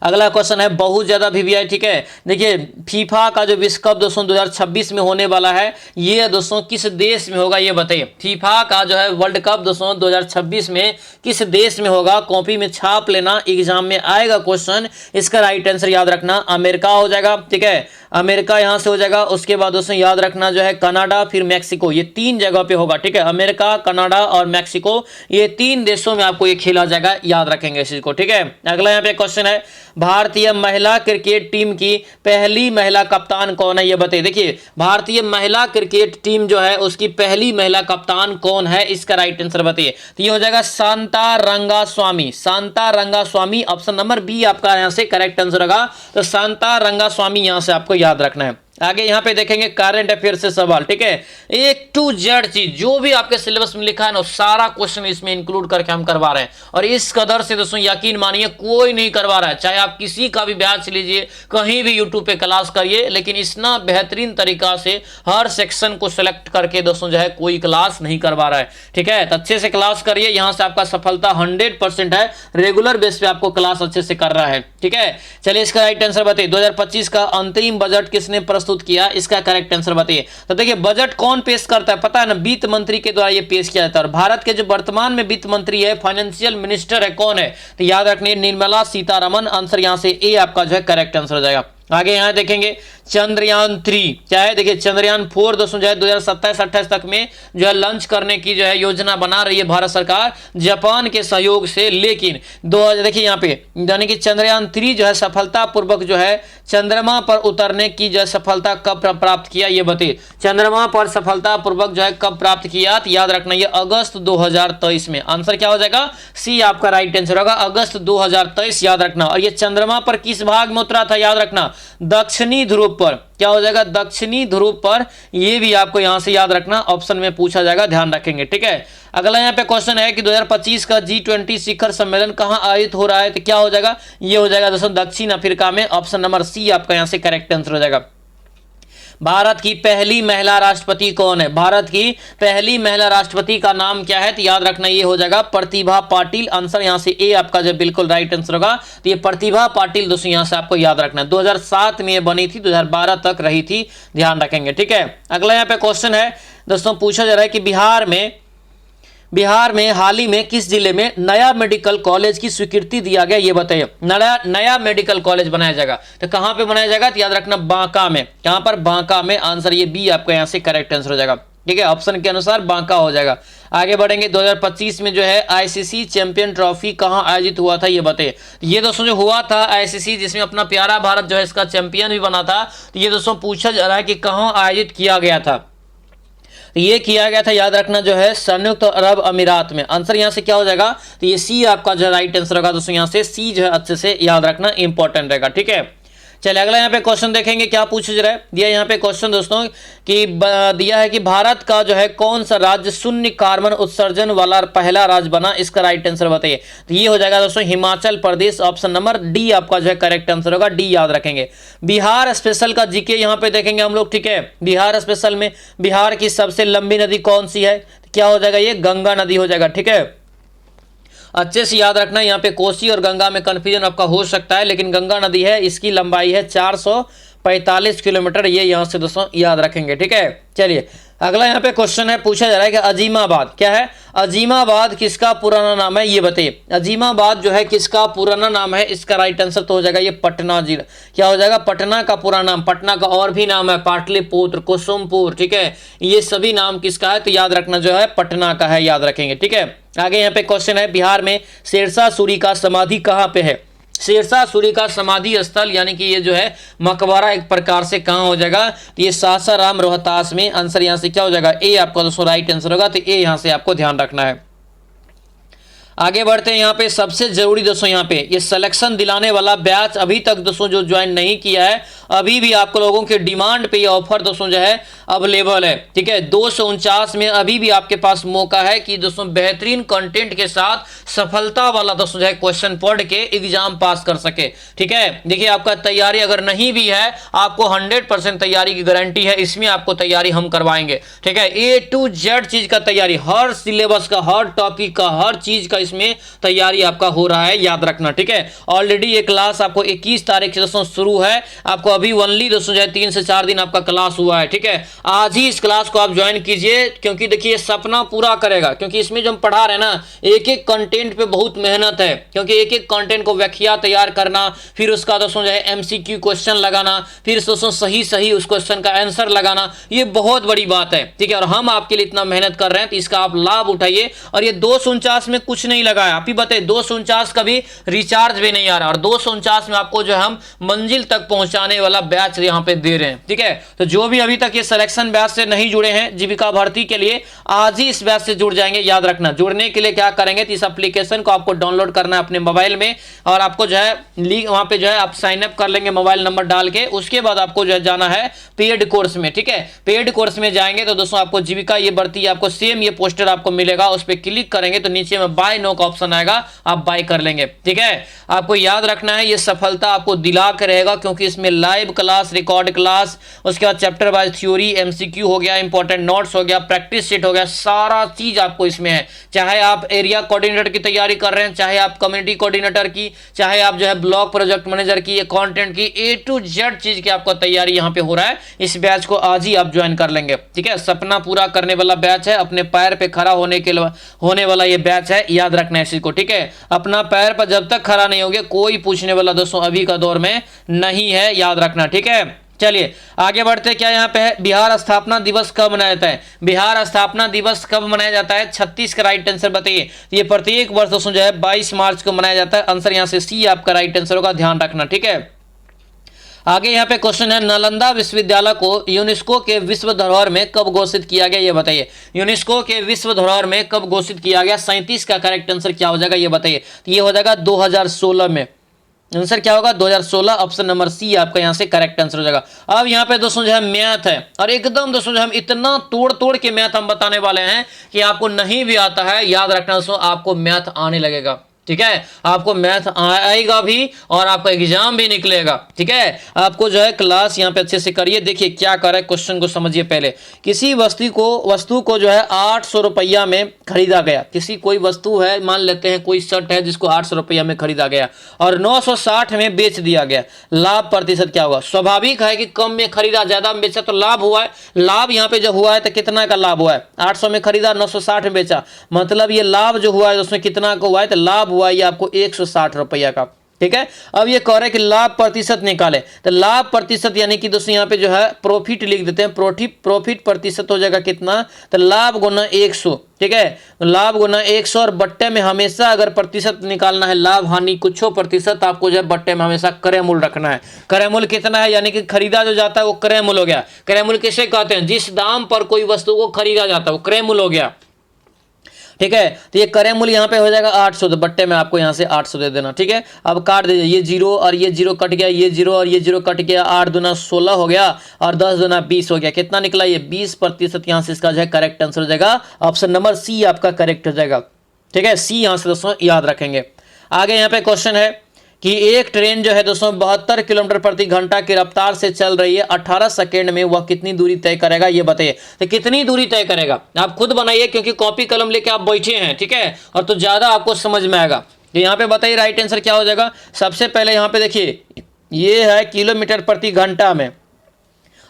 अगला क्वेश्चन है बहुत ज्यादा वीवीआई, ठीक है। देखिए, फीफा का जो विश्व कप दोस्तों 2026 में होने वाला है, ये दोस्तों किस देश में होगा ये बताइए। फीफा का जो है वर्ल्ड कप दोस्तों 2026 में किस देश में होगा? कॉपी में छाप लेना, एग्जाम में आएगा क्वेश्चन। इसका राइट आंसर याद रखना अमेरिका हो जाएगा, ठीक है, अमेरिका यहां से हो जाएगा। उसके बाद दोस्तों याद रखना जो है कनाडा, फिर मैक्सिको, ये 3 जगह पे होगा, ठीक है। अमेरिका, कनाडा और मैक्सिको, ये 3 देशों में आपको ये खेला जाएगा, याद रखेंगे इस चीज को, ठीक है। अगला यहाँ पे क्वेश्चन है, भारतीय महिला क्रिकेट टीम की पहली महिला कप्तान कौन है ये बताइए। देखिए, भारतीय महिला क्रिकेट टीम जो है उसकी पहली महिला कप्तान कौन है? इसका राइट आंसर बताइए। तो ये हो जाएगा Shantha Rangaswamy. Shantha Rangaswamy, option number B आपका यहां से करेक्ट आंसर होगा। तो शांता रंगास्वामी यहां से आपको याद रखना है। आगे यहाँ पे देखेंगे करंट अफेयर से सवाल, ठीक है। A to Z चीज जो भी आपके सिलेबस में लिखा है ना सारा क्वेश्चन इसमें इंक्लूड करके हम करवा रहे हैं, और इस कदर से दोस्तों यकीन मानिए कोई नहीं करवा रहा है। चाहे आप किसी का भी बैच लीजिए, कहीं भी यूट्यूब पे क्लास करिए, लेकिन इतना बेहतरीन तरीका से हर सेक्शन को सिलेक्ट करके दोस्तों जो है कोई क्लास नहीं करवा रहा है, ठीक है। तो अच्छे से क्लास करिए, यहाँ से आपका सफलता 100% है। रेगुलर बेस पे आपको क्लास अच्छे से कर रहा है, ठीक है। चलिए इसका राइट आंसर बताइए। 2025 का अंतरिम बजट किसने प्रस्तुत किया, इसका करेक्ट आंसर बताइए। तो देखिए बजट कौन पेश करता है पता है ना, वित्त मंत्री के द्वारा ये पेश किया जाता है। और भारत के जो वर्तमान में वित्त मंत्री है, फाइनेंशियल मिनिस्टर है, कौन है, तो याद रखनी निर्मला सीतारमण। आंसर यहां से ए आपका जो है करेक्ट आंसर हो जाएगा। आगे यहां देखेंगे चंद्रयान 3 क्या है, देखिए चंद्रयान 4 दोस्तों जो है 2027-28 तक में जो है लॉन्च करने की जो है योजना बना रही है भारत सरकार जापान के सहयोग से। लेकिन देखिए यहाँ पे यानी कि चंद्रयान 3 जो है सफलतापूर्वक जो है चंद्रमा पर उतरने की जो है सफलता कब प्राप्त किया ये बताइए। चंद्रमा पर सफलतापूर्वक जो है कब प्राप्त किया, तो याद रखना ये अगस्त 2023 में। आंसर क्या हो जाएगा, सी आपका राइट आंसर होगा, अगस्त 2023 याद रखना। और ये चंद्रमा पर किस भाग में उतरा था, याद रखना दक्षिणी ध्रुव पर। क्या हो जाएगा, दक्षिणी ध्रुव पर। ये भी आपको यहां से याद रखना, ऑप्शन में पूछा जाएगा, ध्यान रखेंगे, ठीक है। अगला यहाँ पे क्वेश्चन है कि 2025 का G20 शिखर सम्मेलन कहां आयोजित हो रहा है, तो क्या हो जाएगा, ये हो जाएगा दोस्तों दक्षिण अफ्रीका में। ऑप्शन नंबर सी आपका यहां से करेक्ट आंसर हो जाएगा। भारत की पहली महिला राष्ट्रपति कौन है, भारत की पहली महिला राष्ट्रपति का नाम क्या है, तो याद रखना ये हो जाएगा प्रतिभा पाटिल। आंसर यहां से ए आपका जो बिल्कुल राइट आंसर होगा। तो ये प्रतिभा पाटिल दोस्तों यहां से आपको याद रखना है। 2007 में ये बनी थी, 2012 तक रही थी, ध्यान रखेंगे, ठीक है। अगला यहाँ पे क्वेश्चन है दोस्तों, पूछा जा रहा है कि बिहार में हाल ही में किस जिले में नया मेडिकल कॉलेज की स्वीकृति दिया गया, ये बताइए। नया मेडिकल कॉलेज बनाया जाएगा, तो कहां पे बनाया जाएगा, तो याद रखना बांका में। कहां पर, बांका में। आंसर ये बी आपका यहां से करेक्ट आंसर हो जाएगा, ठीक है। ऑप्शन के अनुसार बांका हो जाएगा। आगे बढ़ेंगे, 2025 में जो है आईसीसी चैंपियन ट्रॉफी कहां आयोजित हुआ था, ये बताइए। ये दोस्तों जो हुआ था आईसीसी, जिसमें अपना प्यारा भारत जो है इसका चैंपियन भी बना था, तो ये दोस्तों पूछा जा रहा है कि कहां आयोजित किया गया था, तो ये किया गया था याद रखना जो है संयुक्त अरब अमीरात में। आंसर यहां से क्या हो जाएगा, तो ये सी आपका जो राइट आंसर होगा दोस्तों, यहां से सी जो है अच्छे से याद रखना इंपॉर्टेंट रहेगा, ठीक है। चलिए अगला यहाँ पे क्वेश्चन देखेंगे, क्या पूछा जा रहा है। दिया यहाँ पे क्वेश्चन दोस्तों कि दिया है कि भारत का जो है कौन सा राज्य शून्य कार्बन उत्सर्जन वाला पहला राज्य बना, इसका राइट आंसर बताइए। तो ये हो जाएगा दोस्तों Himachal Pradesh. Option number D आपका जो है करेक्ट आंसर होगा, डी याद रखेंगे। बिहार स्पेशल का जीके यहाँ पे देखेंगे हम लोग, ठीक है। बिहार स्पेशल में बिहार की सबसे लंबी नदी कौन सी है, क्या हो जाएगा, ये गंगा नदी हो जाएगा, ठीक है। अच्छे से याद रखना, यहाँ पे कोसी और गंगा में कंफ्यूजन आपका हो सकता है, लेकिन गंगा नदी है, इसकी लंबाई है 445 किलोमीटर। ये यहाँ से दोस्तों याद रखेंगे, ठीक है। चलिए अगला यहाँ पे क्वेश्चन है, पूछा जा रहा है कि अजीमाबाद क्या है, अजीमाबाद किसका पुराना नाम है, ये बताइए। अजीमाबाद जो है किसका पुराना नाम है, इसका राइट आंसर तो हो जाएगा ये पटना जिला। क्या हो जाएगा, पटना का पुराना नाम। पटना का और भी नाम है, पाटलिपुत्र, कुसुमपुर, ठीक है। ये सभी नाम किसका है, तो याद रखना जो है पटना का है, याद रखेंगे, ठीक है। आगे यहाँ पे क्वेश्चन है, बिहार में शेरशाह सूरी का समाधि कहाँ पे है। शेरशाह सूरी का समाधि स्थल यानी कि ये जो है मकबरा एक प्रकार से कहाँ हो जाएगा, तो ये सासाराम रोहतास में। आंसर यहाँ से क्या हो जाएगा, ए आपका दोस्तों राइट आंसर होगा। तो ए यहाँ से आपको ध्यान रखना है। आगे बढ़ते हैं, यहाँ पे सबसे जरूरी दोस्तों, यहाँ पे ये सिलेक्शन दिलाने वाला बैच अभी तक दोस्तों जो ज्वाइन नहीं किया है, अभी भी आप लोगों के डिमांड पे ये ऑफर दोस्तों जो है अवेलेबल है, ठीक है। 249 में अभी भी आपके पास मौका है कि दोस्तों बेहतरीन कंटेंट के साथ सफलता वाला दोस्तों जो है क्वेश्चन पढ़ के एग्जाम पास कर सके, ठीक है। देखिए आपका तैयारी अगर नहीं भी है, आपको 100% तैयारी की गारंटी है, इसमें आपको तैयारी हम करवाएंगे, ठीक है। A to Z चीज का तैयारी, हर सिलेबस का, हर टॉपिक का, हर चीज का इसमें तैयारी आपका हो रहा है, याद रखना, ठीक है। ऑलरेडी ये क्लास आपको 21 तारीख से दोस्तों शुरू है, आपको अभी ओनली दोस्तों जो है 3 से 4 दिन आपका क्लास हुआ है, ठीक है। आज ही इस क्लास को आप ज्वाइन कीजिए, क्योंकि देखिए सपना पूरा करेगा, क्योंकि इसमें जो हम पढ़ा रहे हैं ना, एक एक कंटेंट पे बहुत मेहनत है, क्योंकि एक एक कंटेंट को व्याख्या तैयार करना, फिर उसका दोस्तों जो है MCQ क्वेश्चन लगाना, फिर दोस्तों सही उस क्वेश्चन का आंसर लगाना, ये बहुत बड़ी बात है, ठीक है। और हम आपके लिए इतना मेहनत कर रहे हैं, तो इसका आप लाभ उठाइए। और ये 249 में कुछ नहीं लगाया। आप ही बताइए 249 का भी रिचार्ज भी नहीं आ रहा, और 249 में आपको जो है हम मंजिल तक पहुंचाने वाला बैच यहाँ पे दे रहे हैं। ठीक है, तो जो भी अभी तक ये सिलेक्शन बैच से नहीं जुड़े हैं जीविका भर्ती के लिए, आज ही इस बैच से जुड़ जाएंगे। याद रखना, जुड़ने के लिए क्या करेंगे तो इस एप्लीकेशन को आपको डाउनलोड करना है अपने मोबाइल में, और आपको जो है वहां पे जो है आप साइन अप कर लेंगे मोबाइल नंबर डाल के। उसके बाद आपको जो है जाना है पेड कोर्स में। ठीक है, पेड कोर्स में जाएंगे तो दोस्तों आपको जीविका ये भर्ती आपको सेम ये पोस्टर आपको मिलेगा, उस पर क्लिक करेंगे तो नीचे में बाय नो का ऑप्शन आएगा, आप बाय कर लेंगे। ठीक है, आपको याद रखना है ये सफलता आपको दिला के रहेगा, क्योंकि इसमें लाइव क्लास, रिकॉर्ड क्लास, उसके बाद चैप्टर वाइज थ्योरी, एमसीक्यू हो गया, इंपॉर्टेंट नोट्स हो गया, प्रैक्टिस सेट हो गया, सारा चीज आपको इसमें है। चाहे आप एरिया कोऑर्डिनेटर की तैयारी कर रहे हैं, चाहे आप कम्युनिटी कोऑर्डिनेटर की, चाहे आप जो है ब्लॉक प्रोजेक्ट मैनेजर की, कंटेंट की, A to Z चीज की आपको तैयारी यहाँ पे हो रहा है। इस बैच को आज ही आप ज्वाइन कर लेंगे। ठीक है, सपना पूरा करने वाला बैच है, अपने पैर पे खड़ा होने वाला ये बैच है। याद रखना है इसी को। ठीक है, अपना पैर पर जब तक खड़ा नहीं होगे कोई पूछने वाला दोस्तों अभी का दौर में नहीं है, याद रखना। ठीक है, चलिए आगे बढ़ते। क्या यहाँ पे है, बिहार स्थापना दिवस कब मनाया जाता है? बिहार स्थापना दिवस कब मनाया जाता है? 36 का राइट आंसर बताइए। ये प्रत्येक वर्ष दोस्तों जो है 22 मार्च को मनाया जाता है। आंसर यहाँ से सी आपका राइट आंसर होगा, ध्यान रखना। ठीक है, आगे यहाँ पे क्वेश्चन है, नालंदा विश्वविद्यालय को यूनेस्को के विश्व धरोहर में कब घोषित किया गया, ये बताइए। यूनेस्को के विश्व धरोहर में कब घोषित किया गया? 37 का करेक्ट आंसर क्या हो जाएगा, ये बताइए। तो ये हो जाएगा 2016 में। आंसर क्या होगा? 2016, ऑप्शन नंबर सी आपका यहाँ से करेक्ट आंसर हो जाएगा। अब यहाँ पे दोस्तों जो है मैथ है, और एकदम दोस्तों जो हम इतना तोड़ तोड़ के मैथ हम बताने वाले हैं कि आपको नहीं भी आता है, याद रखना दोस्तों आपको मैथ आने लगेगा। ठीक है, आपको मैथ आएगा भी और आपका एग्जाम भी निकलेगा। ठीक है, आपको जो है क्लास यहाँ पे अच्छे से करिए। देखिए क्या कर रहा है, क्वेश्चन को समझिए पहले। किसी वस्तु को जो है 800 रुपया में खरीदा गया। किसी कोई वस्तु है, मान लेते हैं कोई शर्ट है जिसको 800 रुपया में खरीदा गया और 960 में बेच दिया गया। लाभ प्रतिशत क्या होगा? स्वाभाविक है कि कम में खरीदा, ज्यादा में बेचा तो लाभ हुआ है। लाभ यहाँ पे जो हुआ है तो कितना का लाभ हुआ है? 800 में खरीदा, 960 में बेचा, मतलब ये लाभ जो हुआ है उसमें कितना का हुआ है? तो लाभ हुआ ये आपको 160 रुपया का। ठीक है, अब ये कह रहे हैं कि लाभ प्रतिशत निकाले, तो लाभ प्रतिशत यानी कि दोस्तों यहाँ पे जो है प्रॉफिट लिख देते हैं। प्रॉफिट प्रतिशत हो जाएगा कितना? तो लाभ गुना 100। ठीक है, लाभ गुना 100, और बट्टे में हमेशा अगर प्रतिशत निकालना है, लाभ हानि कुछ प्रतिशत, आपको जो है बट्टे में हमेशा क्रय मूल्य रखना है। क्रय मूल्य कितना है, यानी कि खरीदा जो जाता है वो क्रय मूल्य हो गया। क्रय मूल्य किसे कहते हैं? जिस दाम पर कोई वस्तु को खरीदा जाता है वो क्रय मूल्य हो गया। ठीक है, तो ये क्रय मूल्य यहाँ पे हो जाएगा 800, तो बट्टे में आपको यहाँ से 800 दे देना। ठीक है, अब काट दीजिए, ये जीरो और ये जीरो कट गया, ये जीरो और ये जीरो कट गया, 8 दूना 16 हो गया और 10 दूना 20 हो गया। कितना निकला? ये 20%। यहाँ से इसका जो है करेक्ट आंसर हो जाएगा, ऑप्शन नंबर सी आपका करेक्ट हो जाएगा। ठीक है, सी यहाँ से दोस्तों याद रखेंगे। आगे यहाँ पे क्वेश्चन है कि एक ट्रेन जो है दोस्तों 72 किलोमीटर प्रति घंटा की रफ्तार से चल रही है, 18 सेकेंड में वह कितनी दूरी तय करेगा, ये बताइए। तो कितनी दूरी तय करेगा आप खुद बनाइए, क्योंकि कॉपी कलम लेके आप बैठे हैं। ठीक है, और तो ज्यादा आपको समझ में आएगा। तो यहाँ पे बताइए राइट आंसर क्या हो जाएगा। सबसे पहले यहाँ पे देखिए, ये है किलोमीटर प्रति घंटा में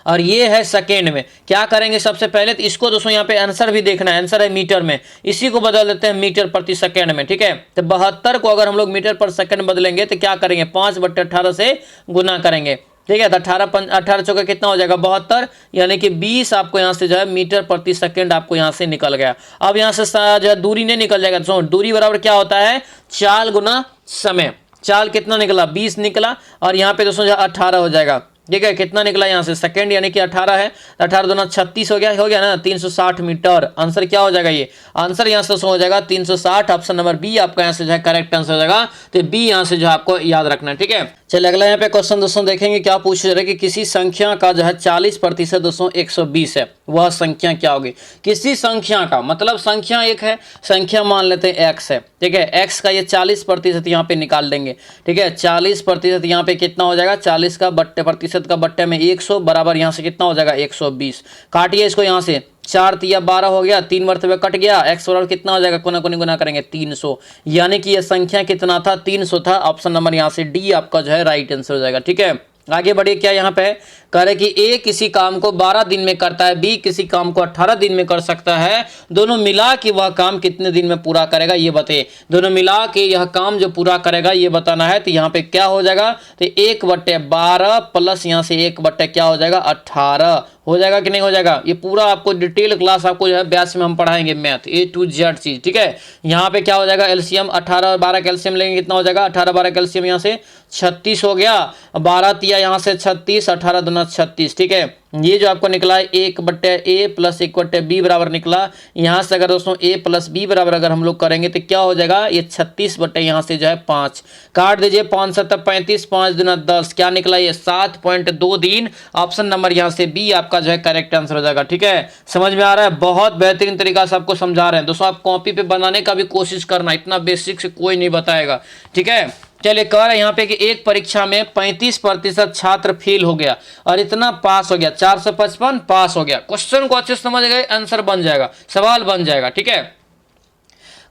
और ये है सेकेंड में। क्या करेंगे सबसे पहले, तो इसको दोस्तों यहाँ पे आंसर भी देखना है, आंसर है मीटर में, इसी को बदल देते हैं मीटर प्रति सेकेंड में। ठीक है, तो 72 को अगर हम लोग मीटर पर सेकेंड बदलेंगे तो क्या करेंगे, 5/18 से गुना करेंगे। ठीक है, तो 18 चौका कितना हो जाएगा? 72, यानी कि 20 आपको यहाँ से जो है मीटर प्रति सेकेंड आपको यहाँ से निकल गया। अब यहाँ से जो है दूरी नहीं निकल जाएगा दोस्तों, दूरी बराबर क्या होता है? चाल गुना समय। चाल कितना निकला? 20 निकला, और यहाँ पे दोस्तों जो 18 हो जाएगा। ठीक है, कितना निकला यहाँ से? सेकंड, यानी कि 18 है, 18 दूना 36 हो गया ना, 360 मीटर। आंसर क्या हो जाएगा? ये आंसर यहाँ से हो जाएगा 360, ऑप्शन नंबर बी आपका यहाँ से जो है करेक्ट आंसर हो जाएगा। तो बी यहाँ से जो है आपको याद रखना है। ठीक है, चलिए अगला यहाँ पे क्वेश्चन दोस्तों देखेंगे, क्या पूछ रहे कि किसी संख्या का जो है 40% दोस्तों 120 है, वह संख्या क्या होगी? किसी संख्या का मतलब संख्या एक है, संख्या मान लेते हैं x है। ठीक है, x का ये 40% यहाँ पे निकाल देंगे। ठीक है, 40% यहाँ पे कितना हो जाएगा? 40 का प्रतिशत का बट्टे में 100 बराबर यहाँ से कितना हो जाएगा? 120। काटिए इसको, यहाँ से 4 तिया 12 हो गया, 3 मरतबे कट गया, x बराबर कितना हो जाएगा? कोना कोनी गुना करेंगे 300, यानी कि यह संख्या कितना था? 300 था। ऑप्शन नंबर यहाँ से डी आपका जो है राइट आंसर हो जाएगा। ठीक है, आगे बढ़िए। क्या यहाँ पे कह रहे कि ए किसी काम को 12 दिन में करता है, बी किसी काम को 18 दिन में कर सकता है, दोनों मिला के वह काम कितने दिन में पूरा करेगा ये बताइए। दोनों मिला के यह काम जो पूरा करेगा ये बताना है। तो यहाँ पे क्या हो जाएगा, तो 1/12 प्लस यहाँ से 1/ क्या हो जाएगा 18 हो जाएगा कि नहीं हो जाएगा। ये पूरा आपको डिटेल क्लास आपको जो है ब्यास में हम पढ़ाएंगे, मैथ A to Z चीज, ठीक है। यहाँ पे क्या हो जाएगा, एलसीएम 18 और 12 कैल्शियम लेंगे, कितना हो जाएगा 18 12 कैल्शियम यहाँ से 36 हो गया, 12 तिया यहाँ से 36, 18 दूना 36, ठीक है। ये जो आपको निकला है 1/A प्लस 1/B बराबर निकला। यहाँ से अगर दोस्तों A प्लस B बराबर अगर हम लोग करेंगे तो क्या हो जाएगा, ये 36 यहाँ से जो है 5 काट दीजिए, 5 7 35, 5 दूना 10, क्या निकला ये 7.2 दिन। ऑप्शन नंबर यहाँ से बी आपका जो है करेक्ट आंसर हो जाएगा, ठीक है। समझ में आ रहा है, बहुत बेहतरीन तरीका से आपको समझा रहे हैं दोस्तों। आप कॉपी पे बनाने का भी कोशिश करना, इतना बेसिक से कोई नहीं बताएगा, ठीक है। चलिए कह रहे हैं यहाँ पे कि एक परीक्षा में 35% छात्र फेल हो गया और इतना पास हो गया, 455 पास हो गया। क्वेश्चन को अच्छे से समझ गए, आंसर बन जाएगा, सवाल बन जाएगा, ठीक है।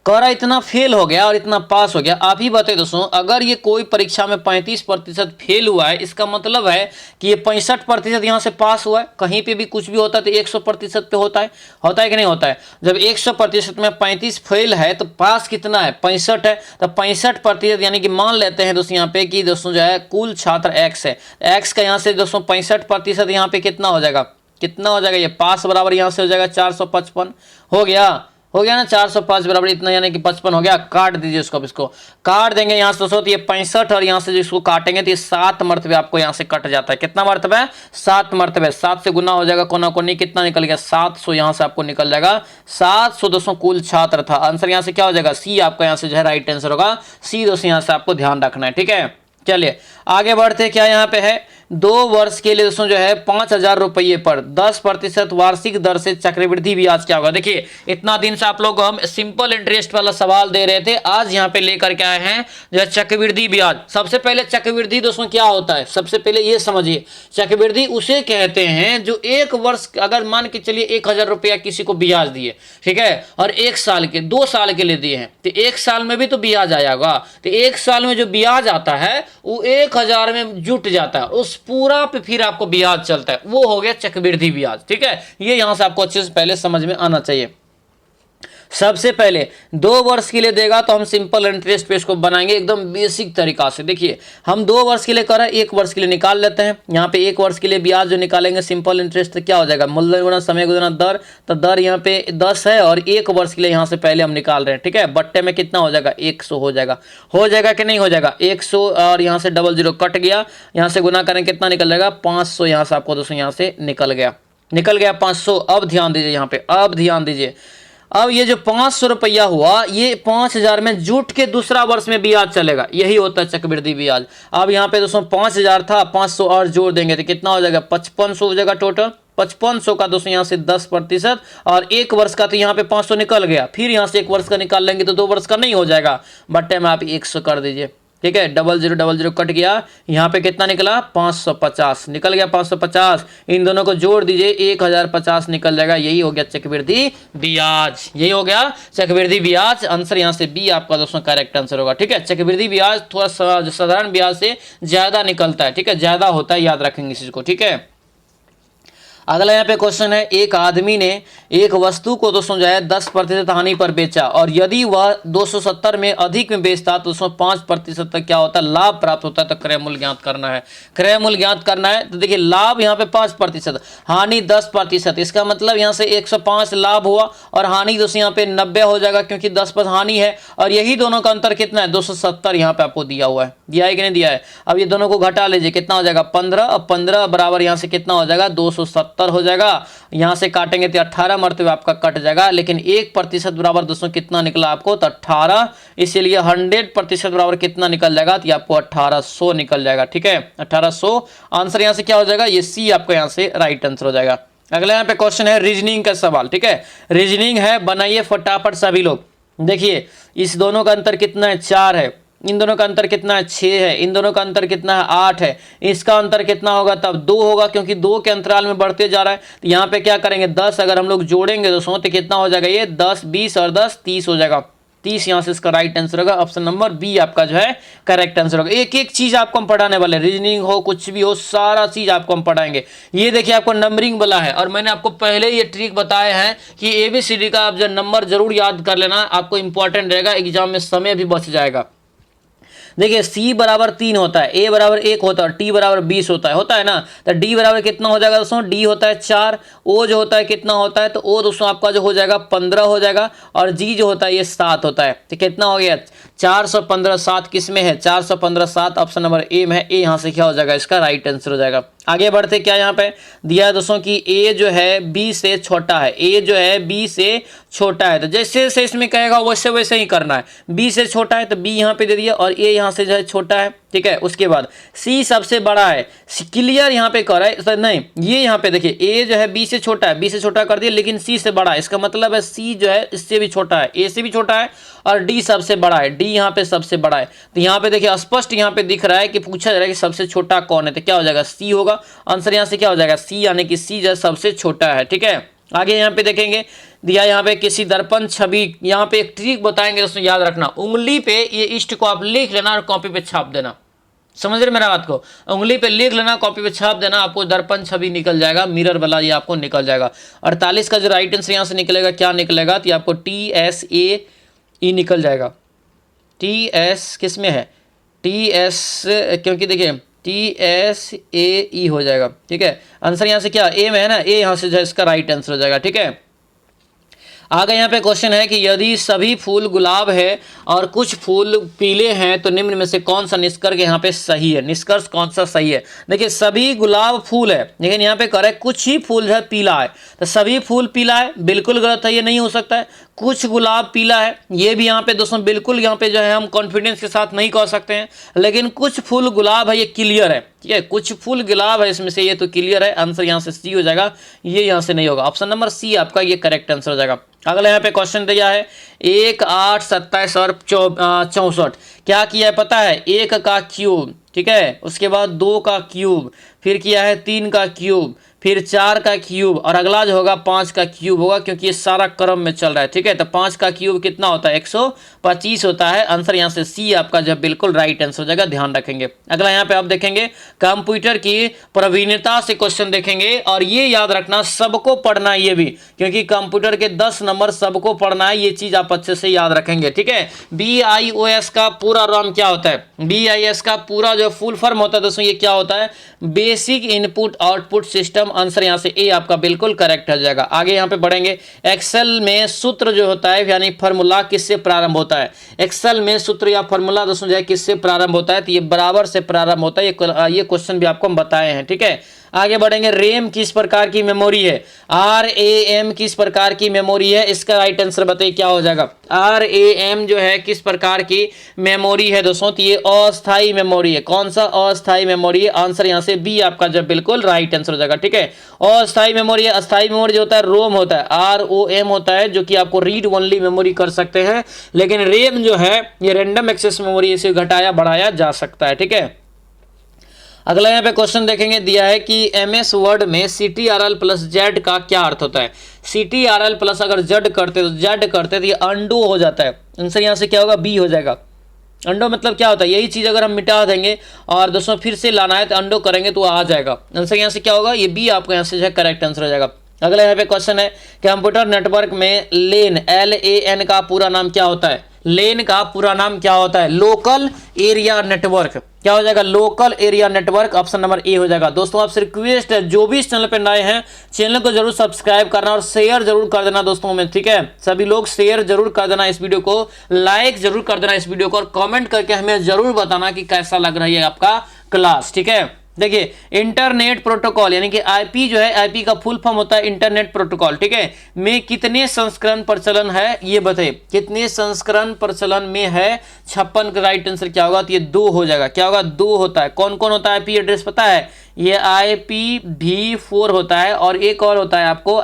कह रहा इतना फेल हो गया और इतना पास हो गया। आप ही बताइए दोस्तों, अगर ये कोई परीक्षा में 35% फेल हुआ है, इसका मतलब है कि ये 65% यहाँ से पास हुआ है। कहीं पे भी कुछ भी होता है तो 100% पे होता है कि नहीं होता है। जब 100% में 35 फेल है तो पास कितना है 65 है, तो 65% यानी कि मान लेते हैं दोस्तों यहाँ पे कि दोस्तों जो है कुल छात्र x है, x का यहाँ से दोस्तों 65% यहाँ पे कितना हो जाएगा, ये पास बराबर यहाँ से हो जाएगा 455 हो गया ना, 405 बराबर इतना यानी कि 55 हो गया। काट दीजिए इसको काट देंगे यहाँ से दोस्तों, तो ये 65 और यहाँ से जिसको काटेंगे तो ये 7 मरतबे आपको यहाँ से कट जाता है। कितना मरतबे, 7 मरतबे, 7 से गुना हो जाएगा, कोना कोनी कितना निकल गया 700 यहाँ से आपको निकल जाएगा। 700 दोस्तों कुल छात्र था। आंसर यहाँ से क्या हो जाएगा, सी आपका यहाँ से जो है राइट आंसर होगा। सी दोस्तों यहाँ से आपको ध्यान रखना है, ठीक है। चलिए आगे बढ़ते, क्या यहाँ पे है, 2 वर्ष के लिए दोस्तों जो है 5,000 रुपये पर 10% वार्षिक दर से चक्रवृद्धि ब्याज क्या होगा। देखिए इतना दिन से आप लोग हम सिंपल इंटरेस्ट वाला सवाल दे रहे थे, आज यहाँ पे लेकर के आए हैं जो है चक्रवृद्धि ब्याज। सबसे पहले चक्रवृद्धि दोस्तों क्या होता है, सबसे पहले ये समझिए, चक्रवृद्धि उसे कहते हैं जो 1 वर्ष, अगर मान के चलिए 1,000 रुपया किसी को ब्याज दिए, ठीक है, और 1 साल के 2 साल के लिए दिए हैं, तो 1 साल में भी तो ब्याज आएगा। तो 1 साल में जो ब्याज आता है वो 1,000 में जुट जाता है, उस पूरा पे फिर आपको ब्याज चलता है, वो हो गया चक्रवृद्धि ब्याज, ठीक है। ये यहां से आपको अच्छे से पहले समझ में आना चाहिए। सबसे पहले 2 वर्ष के लिए देगा तो हम सिंपल इंटरेस्ट पे इसको बनाएंगे एकदम बेसिक तरीका से। देखिए हम 2 वर्ष के लिए कर रहे हैं, 1 वर्ष के लिए निकाल लेते हैं। यहाँ पे 1 वर्ष के लिए ब्याज जो निकालेंगे सिंपल इंटरेस्ट तो क्या हो जाएगा, मूलधन गुना समय गुना दर, तो दर यहाँ पे 10 है और 1 वर्ष के लिए यहाँ से पहले हम निकाल रहे हैं, ठीक है। बट्टे में कितना हो जाएगा 100 हो जाएगा कि नहीं हो जाएगा 100, और यहाँ से 00 कट गया, यहाँ से गुना करें कितना निकल जाएगा 500, यहाँ से आपको दोस्तों यहाँ से निकल गया 500। अब ध्यान दीजिए यहाँ पे, अब ये जो 500 रुपया हुआ, ये 5,000 में जुट के दूसरा वर्ष में ब्याज चलेगा, यही होता है चक्रवृद्धि ब्याज। अब यहाँ पे दोस्तों 5,000 था, 500 और जोड़ देंगे तो कितना हो जाएगा 5500 हो जाएगा टोटल। 5500 का दोस्तों यहाँ से 10% और 1 वर्ष का तो यहाँ पे 500 निकल गया, फिर यहाँ से 1 वर्ष का निकाल लेंगे तो 2 वर्ष का नहीं हो जाएगा, बट्टे में आप 100 कर दीजिए, ठीक है। 00 कट गया, यहाँ पे कितना निकला 550 निकल गया, 550 इन दोनों को जोड़ दीजिए 1050 निकल जाएगा, यही हो गया चक्रवृद्धि ब्याज। आंसर यहाँ से बी आपका दोस्तों करेक्ट आंसर होगा, ठीक है। चक्रवृद्धि ब्याज थोड़ा साधारण ब्याज से ज्यादा निकलता है, ठीक है, ज्यादा होता है, याद रखेंगे इस चीज को, ठीक है। अगला यहाँ पे क्वेश्चन है, एक आदमी ने एक वस्तु को दोस्तों जो है 10% हानि पर बेचा और यदि वह 270 में अधिक में बेचता तो उसमें 5% तक क्या होता है लाभ प्राप्त होता है। तो क्रय मूल्य ज्ञात करना है। तो देखिए लाभ यहाँ पे 5%, हानि 10%, इसका मतलब यहाँ से 105 लाभ हुआ और हानि दोस्तों यहाँ पे 90 हो जाएगा क्योंकि 10% हानि है, और यही दोनों का अंतर कितना है 270 यहाँ पे आपको दिया हुआ है, दिया है कि नहीं दिया है। अब ये दोनों को घटा लीजिए, कितना हो जाएगा 15, अब 15 बराबर यहाँ से कितना हो जाएगा 270 हो जाएगा। यहाँ से काटेंगे तो 18 मरतबे आपका कट जाएगा, लेकिन 1% बराबर दोस्तों कितना निकला आपको तो 18, इसीलिए 100% बराबर कितना निकल जाएगा तो आपको 1800 निकल जाएगा, ठीक है 1800। आंसर यहाँ से क्या हो जाएगा, ये सी आपका यहाँ से राइट आंसर हो जाएगा। अगला यहाँ पे क्वेश्चन है रीजनिंग का सवाल, ठीक है, रीजनिंग है, बनाइए फटाफट सभी लोग। देखिए इस दोनों का अंतर कितना है 4 है, इन दोनों का अंतर कितना है 6 है, इन दोनों का अंतर कितना है 8 है, इसका अंतर कितना होगा तब 2 होगा क्योंकि 2 के अंतराल में बढ़ते जा रहा है। तो यहाँ पे क्या करेंगे 10 अगर हम लोग जोड़ेंगे दोस्तों तो कितना हो जाएगा ये 10 20 और 10 30 हो जाएगा, 30 यहाँ से इसका राइट आंसर होगा। ऑप्शन नंबर बी आपका जो है करेक्ट आंसर होगा। एक एक चीज आपको हम पढ़ाने वाले, रीजनिंग हो कुछ भी हो, सारा चीज आपको हम पढ़ाएंगे। ये देखिए आपको नंबरिंग वाला है, और मैंने आपको पहले ये ट्रिक बताए हैं कि ABCD का आप जो नंबर जरूर याद कर लेना, आपको इंपॉर्टेंट रहेगा, एग्जाम में समय भी बच जाएगा। देखिए C बराबर 3 होता है, A बराबर 1 होता है, T बराबर 20 होता है ना। तो D बराबर कितना हो जाएगा दोस्तों, D होता है 4, O जो होता है कितना होता है, तो O दोस्तों आपका जो हो जाएगा 15 हो जाएगा, और G जो होता है ये 7 होता है। तो कितना हो गया 415, 7 किस में है, 415 7 ऑप्शन नंबर ए में है। ए यहाँ से क्या हो जाएगा, इसका राइट आंसर हो जाएगा। आगे बढ़ते, क्या यहाँ पे दिया है दोस्तों कि A जो है B से छोटा है, A जो है B से छोटा है, तो जैसे जैसे इसमें कहेगा वैसे वैसे ही करना है। B से छोटा है तो B यहाँ पे दे दिया, और A यहाँ से जो है छोटा है, ठीक है। उसके बाद C सबसे बड़ा है, क्लियर यहाँ पे कर है नहीं, ये यहाँ पे देखिए A जो है B से छोटा है, B से छोटा कर दिया, लेकिन C से बड़ा है, इसका मतलब है C जो है इससे भी छोटा है, A से भी छोटा है, और D सबसे बड़ा है, D यहाँ पे सबसे बड़ा है। तो यहाँ पे देखिए स्पष्ट यहाँ पे दिख रहा है कि पूछा जा रहा है कि सबसे छोटा कौन है, तो क्या हो जाएगा C होगा। आंसर यहाँ से क्या हो जाएगा C, यानी कि C जो है सबसे छोटा है, ठीक है। आगे यहाँ पे देखेंगे, दिया यहाँ पे किसी दर्पण छवि, यहाँ पे एक ट्रिक बताएंगे दोस्तों, याद रखना, उंगली पे ये इष्ट को आप लिख लेना और कॉपी पे छाप देना। समझ रहे मेरा बात को, उंगली पे लिख लेना, कॉपी पे छाप देना, आपको दर्पण छवि निकल जाएगा, मिरर वाला ये आपको निकल जाएगा। 48 का जो राइट आंसर यहाँ से निकलेगा, क्या निकलेगा, तो आपको TSAE निकल जाएगा। TS किस में है, TS, क्योंकि देखिए TSAE हो जाएगा, ठीक है। आंसर यहाँ से क्या ए में है ना, ए यहाँ से जो है इसका राइट आंसर हो जाएगा, ठीक है। आगे यहाँ पे क्वेश्चन है कि यदि सभी फूल गुलाब है और कुछ फूल पीले हैं तो निम्न में से कौन सा निष्कर्ष यहाँ पे सही है, निष्कर्ष कौन सा सही है। देखिए सभी गुलाब फूल है, लेकिन यहाँ पे करेक्ट कुछ ही फूल जो है पीला है, तो सभी फूल पीला है बिल्कुल गलत है, ये नहीं हो सकता है। कुछ गुलाब पीला है, ये भी यहाँ पे दोस्तों बिल्कुल यहाँ पे जो है हम कॉन्फिडेंस के साथ नहीं कह सकते हैं, लेकिन कुछ फूल गुलाब है, ये क्लियर है, ठीक है। कुछ फूल गुलाब है इसमें से, ये तो क्लियर है। आंसर यहाँ से सी हो जाएगा, ये यहाँ से नहीं होगा। ऑप्शन नंबर सी आपका ये करेक्ट आंसर हो जाएगा। अगला यहाँ पे क्वेश्चन दिया है 1, 8, 27 और 64, क्या किया है पता है, 1 का क्यूब, ठीक है, उसके बाद 2 का क्यूब, फिर किया है 3 का क्यूब, फिर 4 का क्यूब, और अगला जो होगा 5 का क्यूब होगा, क्योंकि ये सारा क्रम में चल रहा है, ठीक है। तो 5 का क्यूब कितना होता है, 125 होता है। आंसर यहाँ से सी आपका जो बिल्कुल राइट आंसर हो जाएगा, ध्यान रखेंगे। अगला यहाँ पे आप देखेंगे कंप्यूटर की प्रवीणता से क्वेश्चन देखेंगे, और ये याद रखना सबको पढ़ना है ये भी, क्योंकि कंप्यूटर के 10 नंबर सबको पढ़ना है, ये चीज आप अच्छे से याद रखेंगे, ठीक है। BIOS का पूरा नाम क्या होता है, BIS का पूरा जो फुल फॉर्म होता है दोस्तों, ये क्या होता है, basic input output system. Answer यहाँ से ए आपका बिल्कुल करेक्ट हो जाएगा। आगे यहाँ पे बढ़ेंगे, एक्सेल में सूत्र जो होता है यानी फॉर्मूला किससे प्रारंभ होता है, एक्सेल में सूत्र या फॉर्मूला दोस्तों जो है किससे प्रारंभ होता है, तो ये बराबर से प्रारंभ होता है। ये क्वेश्चन भी आपको हम बताए हैं, ठीक है। आगे बढ़ेंगे, रैम किस प्रकार की मेमोरी है, RAM किस प्रकार की मेमोरी है, इसका राइट आंसर बताइए क्या हो जाएगा। RAM जो है किस प्रकार की मेमोरी है दोस्तों, तो ये अस्थाई मेमोरी है। कौन सा अस्थाई मेमोरी है, आंसर यहाँ से बी आपका जब बिल्कुल राइट आंसर हो जाएगा, ठीक है। अस्थाई मेमोरी है, अस्थाई मेमोरी जो होता है रोम होता है, ROM होता है, जो कि आपको रीड ओनली मेमोरी कर सकते हैं, लेकिन रैम जो है ये रैंडम एक्सेस मेमोरी, इसे घटाया बढ़ाया जा सकता है, ठीक है। अगला यहाँ पे क्वेश्चन देखेंगे, दिया है कि MS वर्ड में CTRL प्लस Z का क्या अर्थ होता है। CTRL प्लस अगर Z करते तो ये अंडू हो जाता है। आंसर यहाँ से क्या होगा, बी हो जाएगा। अंडो मतलब क्या होता है, यही चीज अगर हम मिटा देंगे और दोस्तों फिर से लाना है तो अंडो करेंगे तो आ जाएगा। आंसर यहाँ से क्या होगा, ये बी आपको यहाँ से जो है करेक्ट आंसर हो जाएगा। अगला यहाँ पे क्वेश्चन है, कंप्यूटर नेटवर्क में LAN का पूरा नाम क्या होता है, लेन का पूरा नाम क्या होता है, लोकल एरिया नेटवर्क। क्या हो जाएगा, local area network. Option number A हो जाएगा। दोस्तों आपसे रिक्वेस्ट है, जो भी इस चैनल पे नए हैं चैनल को जरूर सब्सक्राइब करना और शेयर जरूर कर देना दोस्तों में, ठीक है। सभी लोग शेयर जरूर कर देना इस वीडियो को, लाइक जरूर कर देना इस वीडियो को, और कमेंट करके हमें जरूर बताना कि कैसा लग रहा है आपका क्लास, ठीक है। देखिए इंटरनेट प्रोटोकॉल यानी कि आईपी जो है, आईपी का फुल फॉर्म होता है इंटरनेट प्रोटोकॉल, ठीक है, में कितने संस्करण प्रचलन है ये बताइए, कितने संस्करण प्रचलन में है। 56 का राइट आंसर क्या होगा, तो ये 2 हो जाएगा। क्या होगा, 2 होता है। कौन कौन होता है आईपी एड्रेस पता है, ये IPv4 होता है, और एक और होता है आपको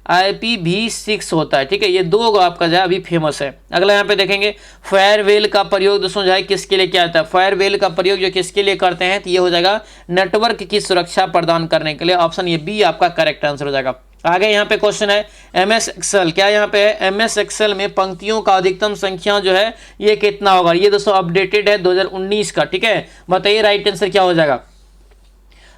IPv6 होता है, ठीक है। ये 2 आपका जो है अभी फेमस है। अगला यहाँ पे देखेंगे, फायरवेल का प्रयोग दोस्तों जो है किसके लिए किया जाता है, फायरवेल का प्रयोग जो किसके लिए करते हैं, तो ये हो जाएगा नेटवर्क की सुरक्षा प्रदान करने के लिए। ऑप्शन ये बी आपका करेक्ट आंसर हो जाएगा। आगे यहाँ पे क्वेश्चन है MS एक्सेल, क्या यहाँ पे है MS एक्सेल में पंक्तियों का अधिकतम संख्या जो है ये कितना होगा। ये दोस्तों अपडेटेड है 2019 का, ठीक है। बताइए राइट आंसर क्या हो जाएगा।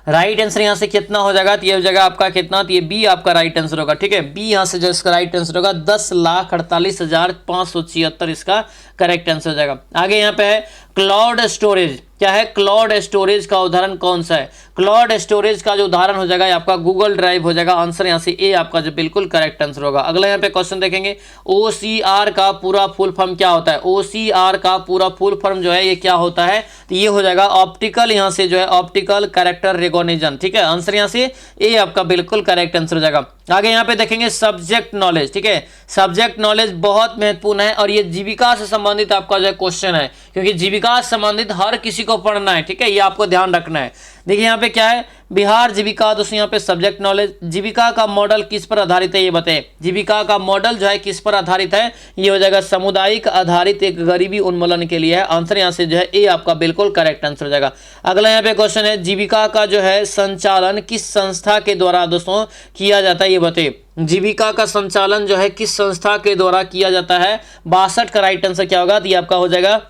राइट आंसर यहाँ से कितना हो जाएगा, तो ये हो जाएगा आपका कितना, तो ये बी आपका राइट आंसर होगा, ठीक है। बी यहाँ से जो इसका राइट आंसर होगा 10,48,576 इसका करेक्ट आंसर हो जाएगा। आगे यहाँ पे है क्लाउड स्टोरेज, क्या है क्लाउड स्टोरेज का उदाहरण कौन सा है। क्लाउड स्टोरेज का जो उदाहरण हो जाएगा आपका गूगल ड्राइव हो जाएगा। आंसर यहाँ से ए आपका जो बिल्कुल करेक्ट आंसर होगा। अगला यहाँ पे क्वेश्चन देखेंगे OCR का पूरा फुल फॉर्म क्या होता है। OCR का पूरा फुल फॉर्म जो है ये क्या होता है, तो ये हो जाएगा ऑप्टिकल, यहाँ से जो है ऑप्टिकल कैरेक्टर रिकॉग्निशन, ठीक है। आंसर यहाँ से ए आपका बिल्कुल करेक्ट आंसर हो जाएगा। आगे यहाँ पे देखेंगे सब्जेक्ट नॉलेज, ठीक है। सब्जेक्ट नॉलेज बहुत महत्वपूर्ण है और ये जीविका से संबंधित आपका जो है क्वेश्चन है, क्योंकि जीविका से संबंधित हर किसी को पढ़ना है, ठीक है। ये आपको ध्यान रखना है। देखिए यहाँ पे क्या है, बिहार जीविका, दोस्तों यहाँ पे सब्जेक्ट नॉलेज, जीविका का मॉडल किस पर आधारित है ये बताइए। जीविका का मॉडल जो है किस पर आधारित है, ये हो जाएगा सामुदायिक आधारित एक गरीबी उन्मूलन के लिए है। आंसर यहाँ से जो है ए आपका बिल्कुल करेक्ट आंसर हो जाएगा। अगला यहाँ पे क्वेश्चन है जीविका का जो है संचालन किस संस्था के द्वारा दोस्तों किया जाता है ये बताइए। जीविका का संचालन जो है किस संस्था के द्वारा किया जाता है। 62 का राइट आंसर क्या होगा, तो ये आपका हो जाएगा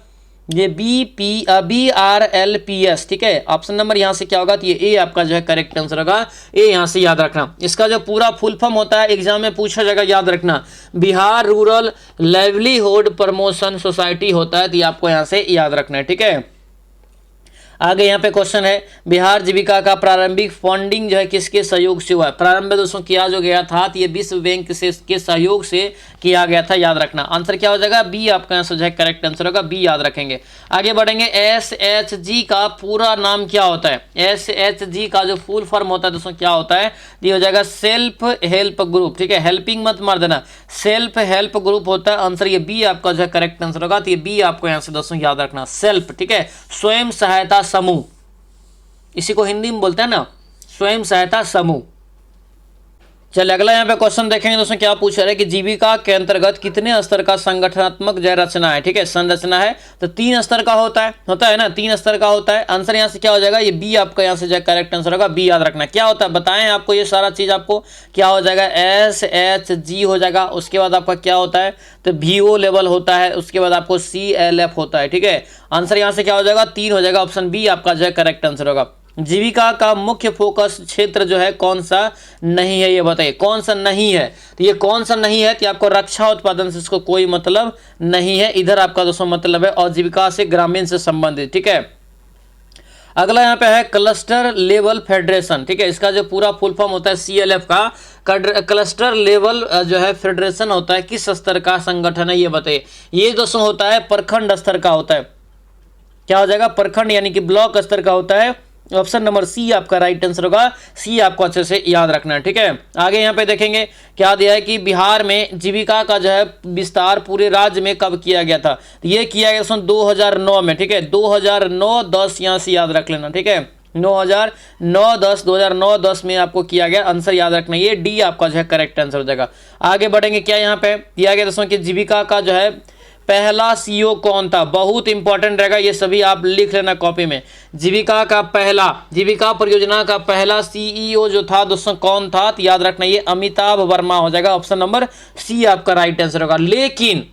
ये BRLPS, ठीक है। ऑप्शन नंबर यहाँ से क्या होगा, तो ये ए आपका जो है करेक्ट आंसर होगा। ए यहाँ से याद रखना, इसका जो पूरा फुल फॉर्म होता है एग्जाम में पूछा जाएगा, याद रखना। Bihar rural livelihood promotion society होता है, तो ये आपको यहाँ से याद रखना है, ठीक है। आगे यहाँ पे क्वेश्चन है बिहार जीविका का प्रारंभिक फंडिंग जो है किसके सहयोग से हुआ है। प्रारंभ में दोस्तों किया जो गया था, तो ये विश्व बैंक से के सहयोग से किया गया था, याद रखना। आंसर क्या हो जाएगा, बी आपका आंसर जो है करेक्ट आंसर होगा, बी याद रखेंगे। आगे बढ़ेंगे SHG का पूरा नाम क्या होता है। SHG का जो फुल फॉर्म होता है दोस्तों क्या होता है, ये हो जाएगा सेल्फ हेल्प ग्रुप, ठीक है। हेल्पिंग मत मार देना, सेल्फ हेल्प ग्रुप होता है। आंसर ये बी आपका जो है करेक्ट आंसर होगा, तो ये बी आपको यहाँ से दोस्तों याद रखना, सेल्फ, ठीक है। स्वयं सहायता समूह, इसी को हिंदी में बोलते हैं ना, स्वयं सहायता समूह। चलिए अगला यहाँ पे क्वेश्चन देखेंगे दोस्तों, क्या पूछ रहे हैं कि जीविका के अंतर्गत कितने स्तर का संगठनात्मक जय रचना है, ठीक है। संरचना है तो 3 स्तर का होता है ना, 3 स्तर का होता है। आंसर यहाँ से क्या हो जाएगा, ये बी आपका यहाँ से जो करेक्ट आंसर होगा, बी याद रखना। क्या होता है बताएं आपको, ये सारा चीज आपको क्या हो जाएगा, SHG हो जाएगा। उसके बाद आपका क्या होता है, तो VO लेवल होता है। उसके बाद आपको CLF होता है, ठीक है। आंसर यहाँ से क्या हो जाएगा, 3 हो जाएगा। ऑप्शन बी आपका जो है करेक्ट आंसर होगा। जीविका का मुख्य फोकस क्षेत्र जो है कौन सा नहीं है ये बताइए, कौन सा नहीं है। तो ये कौन सा नहीं है, कि आपको रक्षा उत्पादन से इसको कोई मतलब नहीं है। इधर आपका दोस्तों मतलब है आजीविका से ग्रामीण से संबंधित, ठीक है। अगला यहाँ पे है क्लस्टर लेवल फेडरेशन, ठीक है। इसका जो पूरा फुल फॉर्म होता है CLF का, क्लस्टर लेवल जो है फेडरेशन होता है, किस स्तर का संगठन है ये बताइए। ये दोस्तों होता है प्रखंड स्तर का होता है। क्या हो जाएगा, प्रखंड यानी कि ब्लॉक स्तर का होता है। ऑप्शन नंबर सी आपका राइट आंसर होगा, सी आपको अच्छे से याद रखना है, ठीक है। आगे यहाँ पे देखेंगे क्या दिया है कि बिहार में जीविका का जो है विस्तार पूरे राज्य में कब किया गया था। तो ये किया गया सन 2009 में, ठीक है। 2009-10 यहाँ से याद रख लेना, ठीक है। 2009-10 में आपको किया गया, आंसर याद रखना। ये डी आपका जो है करेक्ट आंसर हो जाएगा। आगे बढ़ेंगे, क्या यहाँ पे दिया गया दोस्तों कि जीविका का जो है पहला CEO कौन था। बहुत इंपॉर्टेंट रहेगा, ये सभी आप लिख लेना कॉपी में। जीविका परियोजना का पहला CEO जो था दोस्तों कौन था, तो याद रखना ये अमिताभ वर्मा हो जाएगा। ऑप्शन नंबर सी आपका राइट आंसर होगा। लेकिन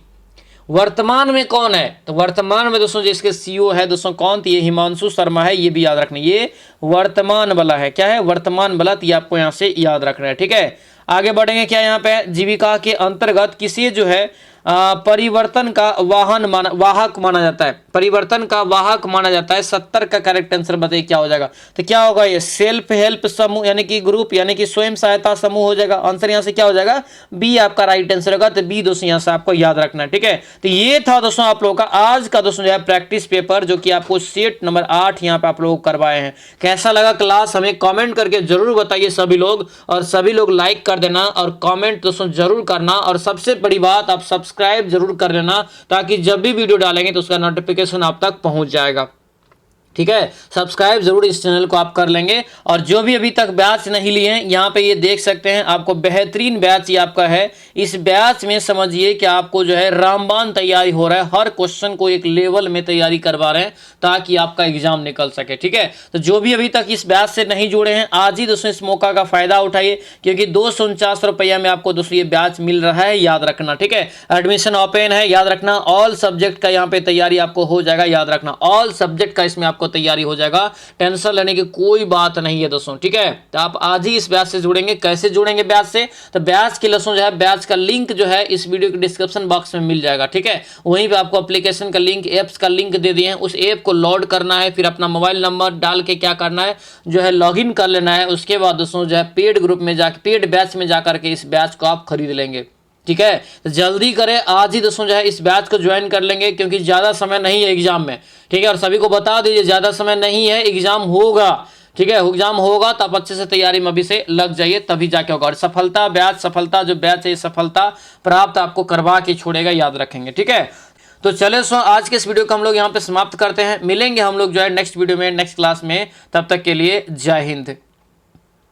वर्तमान में कौन है, तो वर्तमान में दोस्तों जिसके CEO है दोस्तों कौन, तो ये हिमांशु शर्मा है। ये भी याद रखना, ये वर्तमान वाला है। क्या है, वर्तमान वाला, तो ये आपको यहाँ से याद रखना है, ठीक है। आगे बढ़ेंगे, क्या यहाँ पे जीविका के अंतर्गत किसी जो है परिवर्तन का वाहक माना जाता है। परिवर्तन का वाहक माना जाता है। 70 का करेक्ट आंसर बताइए क्या हो जाएगा। तो क्या होगा, ये सेल्फ हेल्प समूह यानी कि ग्रुप यानी कि स्वयं सहायता समूह हो जाएगा। आंसर यहाँ से क्या हो जाएगा, बी आपका राइट आंसर होगा। तो बी दोस्तों यहाँ से आपको याद रखना है, ठीक है। तो ये था दोस्तों आप लोगों का आज का दोस्तों जो है प्रैक्टिस पेपर, जो कि आपको सेट नंबर 8 यहाँ पे आप लोग करवाए हैं। कैसा लगा क्लास हमें कॉमेंट करके जरूर बताइए सभी लोग, और सभी लोग लाइक कर देना और कॉमेंट दोस्तों जरूर करना। और सबसे बड़ी बात, आप सब्सक्राइब जरूर कर लेना, ताकि जब भी वीडियो डालेंगे तो उसका नोटिफिकेशन आप तक पहुंच जाएगा। ठीक है, सब्सक्राइब जरूर इस चैनल को आप कर लेंगे। और जो भी अभी तक बैच नहीं लिए हैं, यहाँ पे ये देख सकते हैं आपको बेहतरीन बैच ये आपका है। इस बैच में समझिए कि आपको जो है रामबाण तैयारी हो रहा है, हर क्वेश्चन को एक लेवल में तैयारी करवा रहे हैं ताकि आपका एग्जाम निकल सके। ठीक है, तो जो भी अभी तक इस बैच से नहीं जुड़े हैं, आज ही दोस्तों इस मौका का फायदा उठाइए, क्योंकि 249 रुपया में आपको दोस्तों ये बैच मिल रहा है, याद रखना। ठीक है, एडमिशन ओपन है, याद रखना। ऑल सब्जेक्ट का यहाँ पे तैयारी आपको हो जाएगा, याद रखना। ऑल सब्जेक्ट का इसमें आपको तैयारी हो जाएगा, टेंशन लेने की कोई बात नहीं है दोस्तों। ठीक है, तो आप आज ही इस बैच से जुड़ेंगे। कैसे जुड़ेंगे बैच से? तो बैच के दोस्तों जो है, बैच का लिंक जो है इस वीडियो के डिस्क्रिप्शन बॉक्स में मिल जाएगा। ठीक है, वहीं पे आपको एप्लीकेशन का लिंक, एप्स का लिंक दे दिए हैं, उस ऐप को लोड करना है, फिर अपना मोबाइल नंबर डाल के क्या करना है जो है लॉगिन कर लेना है। उसके बाद दोस्तों जो है पेड ग्रुप में जाकर, पेड बैच में जाकर के इस बैच को आप खरीद लेंगे। ठीक है, तो जल्दी करें, आज ही दोस्तों जो है इस बैच को ज्वाइन कर लेंगे, क्योंकि ज़्यादा समय नहीं है एग्जाम में। ठीक है, और सभी को बता दीजिए ज़्यादा समय नहीं है, एग्जाम होगा। ठीक है, एग्जाम होगा तो आप अच्छे से तैयारी में अभी से लग जाइए, तभी जाके होगा। और सफलता बैच, सफलता जो बैच है, सफलता प्राप्त आपको करवा के छोड़ेगा, याद रखेंगे। ठीक है, तो चले सो आज के इस वीडियो को हम लोग यहाँ पे समाप्त करते हैं। मिलेंगे हम लोग जो है नेक्स्ट वीडियो में, नेक्स्ट क्लास में। तब तक के लिए जय हिंद।